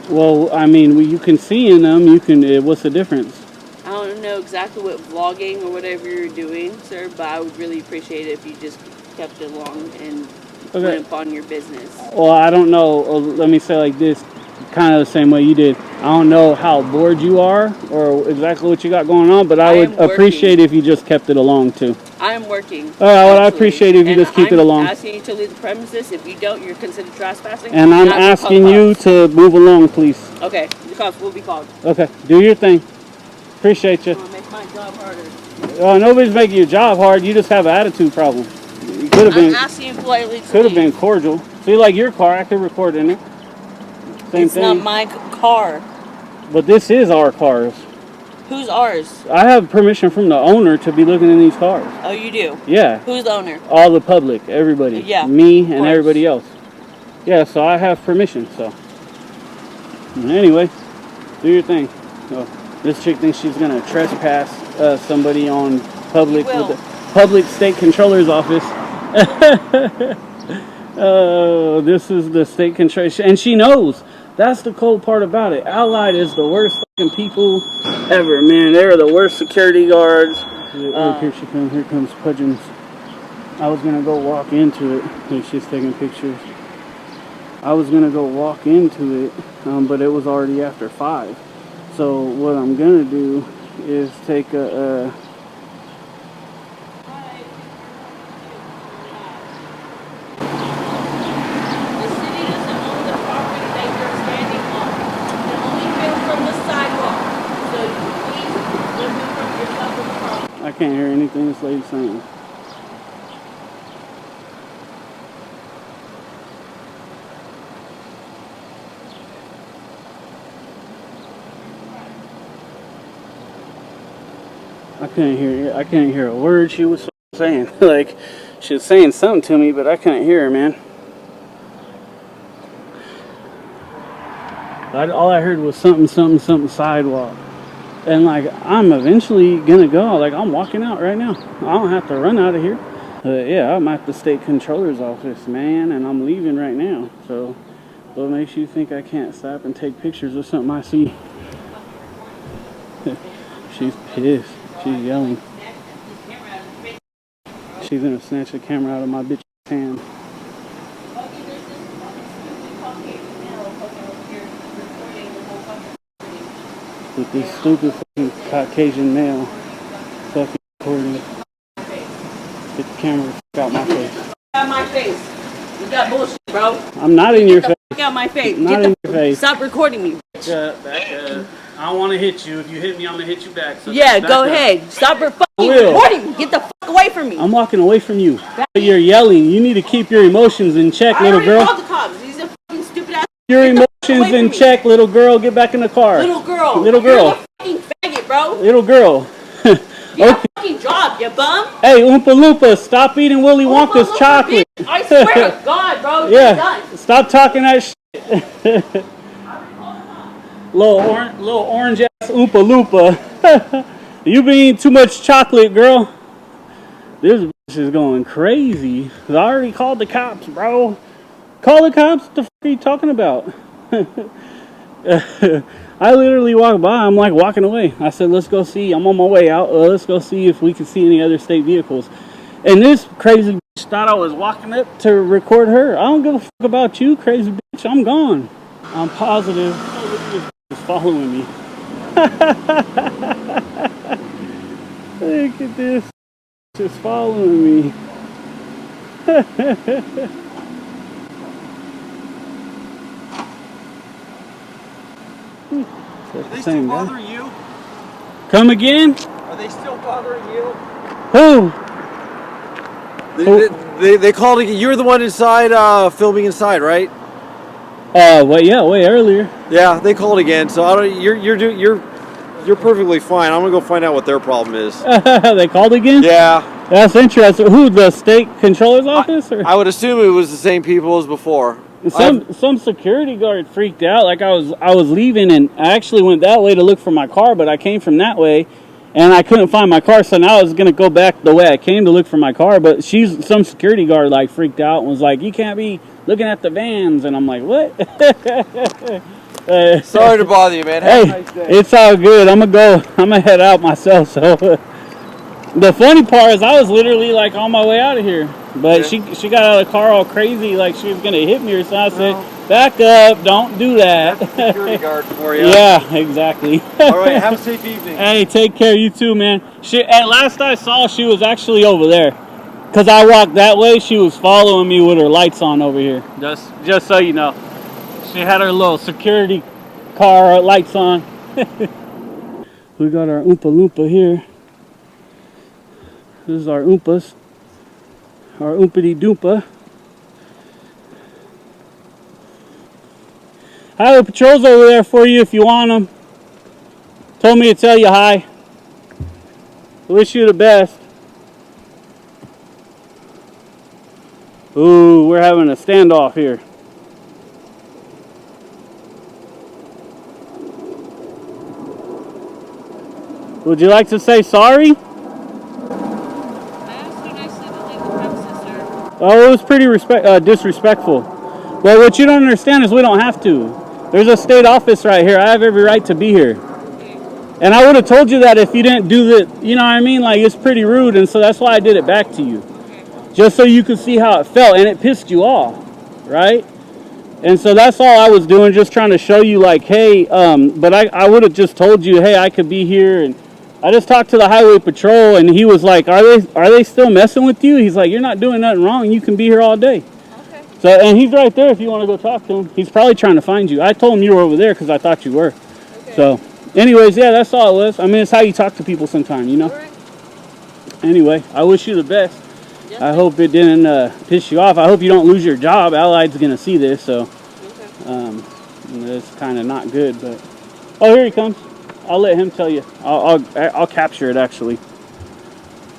Well, I mean, you can see in them. You can. What's the difference? I don't know exactly what vlogging or whatever you're doing, sir, but I would really appreciate it if you just kept it along and went upon your business. Well, I don't know. Let me say like this, kind of the same way you did. I don't know how bored you are or exactly what you got going on, but I would appreciate if you just kept it along too. I am working. All right, well, I appreciate it if you just keep it along. I'm asking you to leave the premises. If you don't, you're considered trespassing. And I'm asking you to move along, please. Okay, the cops will be called. Okay, do your thing. Appreciate you. I'm gonna make my job harder. Nobody's making your job hard. You just have an attitude problem. You could have been. I'm asking you politely. Could have been cordial. See, like your car, I could record in it. Same it's thing. not my car. But this is our cars. Who's ours? I have permission from the owner to be looking in these cars. Oh, you do? Yeah. Who's the owner? All the public, everybody. Yeah. Me and everybody else. Yeah, so I have permission, so. Anyway, do your thing. So, this chick thinks she's going to trespass somebody on public with the public state controller's office. Oh, this is the state controller. And she knows. That's the cold part about it. Allied is the worst fucking people ever, man. They're the worst security guards. Here she comes. Here comes Pudgeons. I was gonna go walk into it. Look, she's taking pictures. I was gonna go walk into it, but it was already after 5. So what I'm gonna do is take a. I can't hear anything this lady's saying. I couldn't hear a word she was saying. Like, she was saying something to me, but I couldn't hear her, man. All I heard was something sidewalk. And like, I'm eventually gonna go. Like, I'm walking out right now. I don't have to run out of here. Yeah, I'm at the state controller's office, man, and I'm leaving right now. So, what makes you think I can't stop and take pictures of something I see? She's pissed. She's yelling. She's gonna snatch the camera out of my bitch's hand. With this stupid fucking Caucasian male fucking recording. Get the camera out my face. Out my face. You got bullshit, bro. I'm not in your face. Get out my face. Not in your face. Stop recording me. Back up. I don't want to hit you. If you hit me, I'm gonna hit you back. So yeah, go ahead. Stop fucking recording me. Get the fuck away from me. I'm walking away from you. You're yelling. You need to keep your emotions in check, little girl. I already called the cops. These are fucking stupid ass. Your emotions in check, little girl. Get back in the car. Little girl. Little girl. You're a fucking faggot, bro. Little girl. You got a fucking job, you bum. Hey, Oompa Loompa, stop eating Willy Wonka's chocolate. Bitch. I swear to God, bro. Yeah. Done. Stop talking that shit. little orange ass Oompa Loompa. You been eating too much chocolate, girl. This bitch is going crazy. I already called the cops, bro. Call the cops. What the fuck are you talking about? I literally walked by. I'm like walking away. I said, let's go see. I'm on my way out. Let's go see if we can see any other state vehicles. And this crazy bitch thought I was walking up to record her. I don't give a fuck about you, crazy bitch. I'm gone. I'm positive. Oh, look at this bitch following me. Look at this. Just following me. Are they still bothering you? Come again? Are they still bothering you? Who? They called again. You were the one inside, filming inside, right? Well, yeah, way earlier. Yeah, they called again. So I don't. You're perfectly fine. I'm gonna go find out what their problem is. They called again? Yeah. That's interesting. Who, the state controller's office? Or? I would assume it was the same people as before. Some security guard freaked out. Like I was leaving, and I actually went that way to look for my car, but I came from that way, and I couldn't find my car, so now I was gonna go back the way I came to look for my car, but some security guard like freaked out and was like, "You can't be looking at the vans," and I'm like, "What?" Sorry to bother you, man. Have a nice day. It's all good. I'm gonna head out myself. So the funny part is I was literally like on my way out of here, but she got out of the car all crazy, like she was gonna hit me or something. I said, "Back up! Don't do that." That's the security guard for you. Yeah, exactly. All right, have a safe evening. Hey, take care. You too, man. At last I saw, she was actually over there, cause I walked that way. She was following me with her lights on over here. Just so you know, she had her little security car lights on. We got our Oompa Loompa here. This is our Oompas. Our Oompity Doompa. Highway Patrol's over there for you if you want them. Told me to tell you hi. Wish you the best. Ooh, we're having a standoff here. Would you like to say sorry? I asked you nicely to leave the premises, sir. Oh, it was pretty disrespectful. But what you don't understand is we don't have to. There's a state office right here. I have every right to be here. And I would have told you that if you didn't do that, you know what I mean? Like, it's pretty rude, and so that's why I did it back to you. Just so you could see how it felt, and it pissed you off, right? And so that's all I was doing, just trying to show you, like, hey, but I would have just told you, hey, I could be here, and I just talked to the Highway Patrol, and he was like, are they still messing with you? He's like, you're not doing nothing wrong, you can be here all day. Okay. So, and he's right there if you want to go talk to him. He's probably trying to find you. I told him you were over there because I thought you were. Okay. So, anyways, yeah, that's all it was. I mean, it's how you talk to people sometimes, you know? All right. Anyway, I wish you the best. Yes, I hope it didn't piss you off. I hope you don't lose your job. Allied's going to see this, so Okay. it's kind of not good. But oh, here he comes. I'll let him tell you. I'll capture it, actually.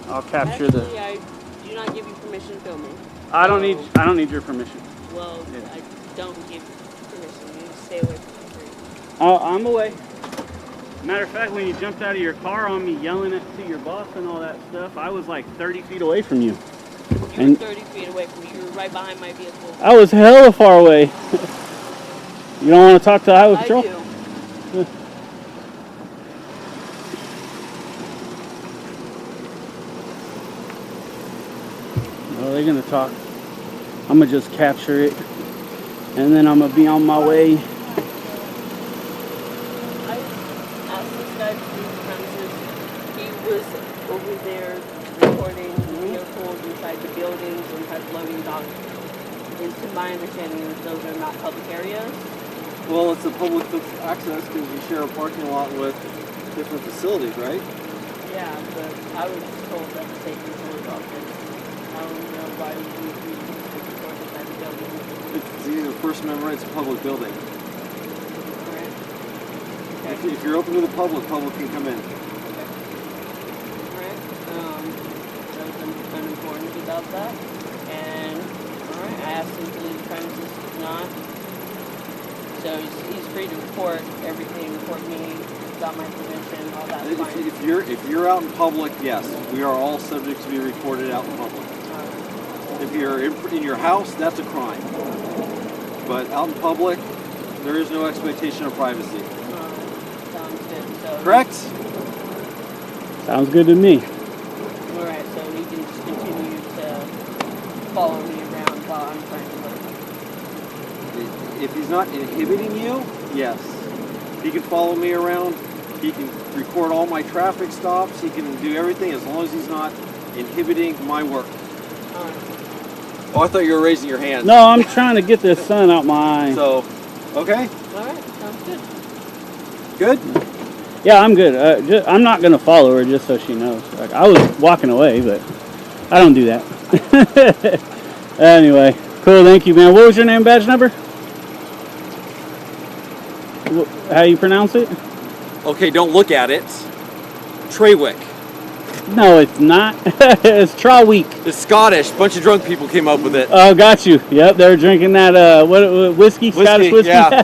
I'll capture Actually, I do not give you permission to film me. I don't need your permission. Well, Yeah. I don't give permission. You stay away from the street. I'm away. Matter of fact, when you jumped out of your car on me yelling to your boss and all that stuff, I was like 30 feet away from you. You were 30 feet away from me. You were right behind my vehicle. I was hella far away. You don't want to talk to the Highway Patrol? I do. Well, they're going to talk. I'm going to just capture it. And then I'm going to be on my way. I asked this guy to leave the premises. He was over there recording vehicles inside the buildings and had loading docks. And to my understanding, those are not public areas. Well, it's a public access because you share a parking lot with different facilities, right? Yeah, but I was told that the state controller's office. I don't know why we record inside the building. It's either First Amendment rights or public building. Alright. Okay. If you're open to the public can come in. Okay. Alright. I was uninformed about that. And alright, I asked him to leave the premises. If not, so he's free to report everything, report me, got my permission, all that. Fine. If you're out in public, yes, we are all subject to be reported out in public. If you're in your house, that's a crime. But out in public, there is no expectation of privacy. Sounds good. So Correct? Sounds good to me. Alright, so he can just continue to follow me around while I'm trying to work. If he's not inhibiting you, yes. He can follow me around. He can record all my traffic stops. He can do everything as long as he's not inhibiting my work. Oh, I thought you were raising your hand. No, I'm trying to get this sun out my eye. So, okay. Alright, sounds good. Good? Yeah, I'm good. I'm not going to follow her just so she knows. Like, I was walking away, but I don't do that. Anyway, cool. Thank you, man. What was your name, badge number? How you pronounce it? Okay, don't look at it. Treywick. No, it's not. It's Traw Week. It's Scottish. Bunch of drunk people came up with it. Oh, got you. Yep, they were drinking that whiskey, Scottish whiskey. Yeah.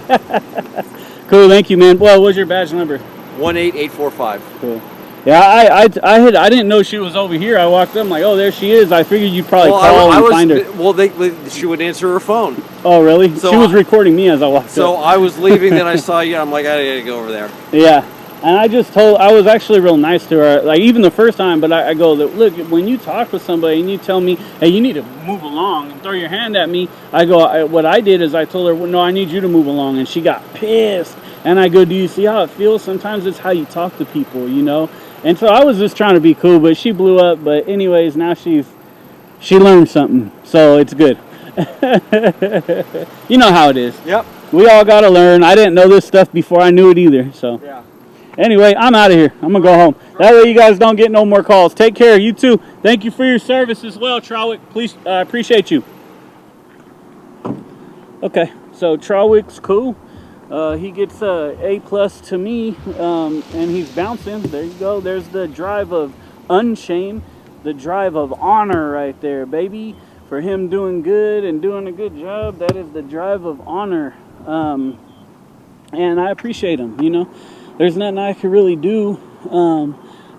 Cool, thank you, man. Well, what's your badge number? 18845. Cool. Yeah, I didn't know she was over here. I walked up, I'm like, oh, there she is. I figured you'd probably call and find her. Well, she would answer her phone. Oh, really? So she was recording me as I walked So up. I was leaving, then I saw you. I'm like, I gotta go over there. Yeah. And I was actually real nice to her, like even the first time, but I go, look, when you talk with somebody and you tell me, hey, you need to move along and throw your hand at me, I go, what I did is I told her, well, no, I need you to move along. And she got pissed. And I go, do you see how it feels? Sometimes it's how you talk to people, you know? And so I was just trying to be cool, but she blew up. But anyways, now she learned something, so it's good. You know how it is. Yep. We all got to learn. I didn't know this stuff before I knew it either, so. Yeah. Anyway, I'm out of here. I'm going to go home. That way you guys don't get no more calls. Take care. You too. Thank you for your service as well, Trawick. Please, I appreciate you. Okay, so Trawick's cool. He gets A+ to me, and he's bouncing. There you go. There's the drive of unshame, the drive of honor right there, baby. For him doing good and doing a good job, that is the drive of honor. And I appreciate him, you know. There's nothing I could really do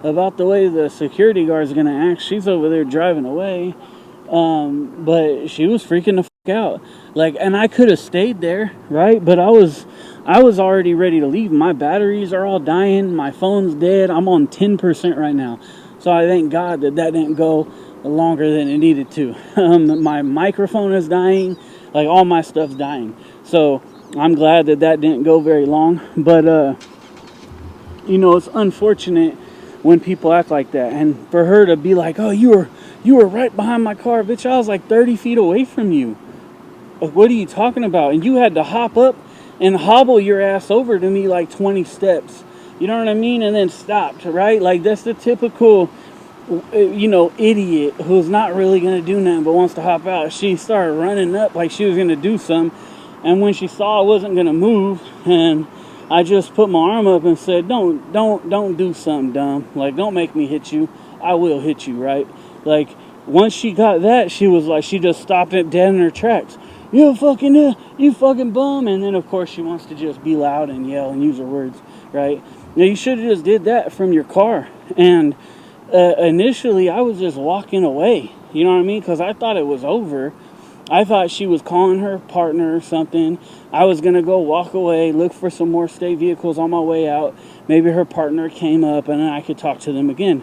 about the way the security guard's going to act. She's over there driving away. But she was freaking the fuck out. Like, and I could have stayed there, right? But I was already ready to leave. My batteries are all dying. My phone's dead. I'm on 10% right now. So I thank God that didn't go longer than it needed to. My microphone is dying. Like, all my stuff's dying. So I'm glad that didn't go very long. But, you know, it's unfortunate when people act like that. And for her to be like, oh, you were right behind my car. Bitch, I was like 30 feet away from you. Like, what are you talking about? And you had to hop up and hobble your ass over to me like 20 steps. You know what I mean? And then stopped, right? Like, that's the typical, you know, idiot who's not really going to do nothing but wants to hop out. She started running up like she was going to do something. And when she saw I wasn't going to move, and I just put my arm up and said, don't do something dumb. Like, don't make me hit you. I will hit you, right? Like, once she got that, she was like, she just stopped it dead in her tracks. You fucking bum. And then, of course, she wants to just be loud and yell and use her words, right? Now, you should have just did that from your car. And initially, I was just walking away. You know what I mean? Because I thought it was over. I thought she was calling her partner or something. I was going to go walk away, look for some more state vehicles on my way out. Maybe her partner came up and I could talk to them again.